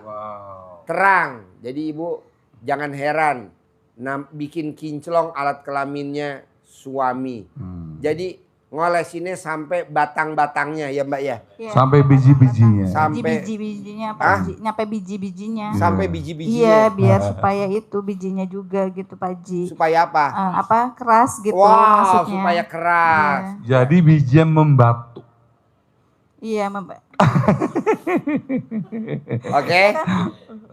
Terang. Jadi ibu jangan heran bikin kinclong alat kelaminnya suami. Jadi ngolesinnya sampai batang-batangnya ya Mbak ya. Ya, Sampai biji-bijinya. Sampai biji-bijinya Hah? nyampe biji-bijinya. sampai Iya, biji-bijinya. biar supaya itu bijinya juga gitu Pak Ji. Supaya apa? Keras gitu Wow, maksudnya. supaya keras. Jadi bijinya membatu. Iya, Oke.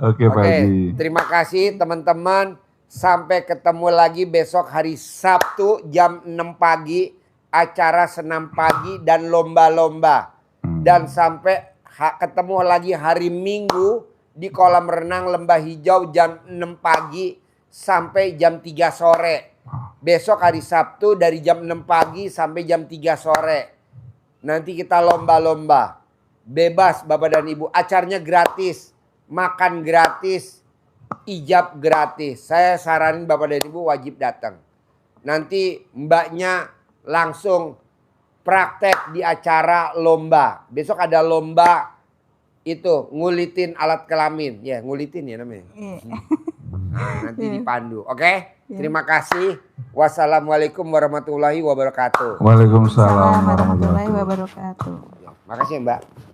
Oke Pak Haji. Terima kasih teman-teman. Sampai ketemu lagi besok hari Sabtu jam 6 pagi. Acara senam pagi dan lomba-lomba. Dan sampai ketemu lagi hari Minggu di kolam renang Lembah Hijau jam 6 pagi sampai jam 3 sore. Besok hari Sabtu dari jam 6 pagi sampai jam 3 sore. Nanti kita lomba-lomba. Bebas Bapak dan Ibu. Acaranya gratis. Makan gratis. Ijab gratis. Saya saranin Bapak dan Ibu wajib datang. Nanti mbaknya langsung praktek di acara lomba. Besok ada lomba itu ngulitin alat kelamin. Ya ngulitin ya namanya. Nah, nanti dipandu. Oke? Terima kasih. Wassalamualaikum warahmatullahi wabarakatuh. Waalaikumsalam Warahmatullahi wabarakatuh. Makasih Mbak.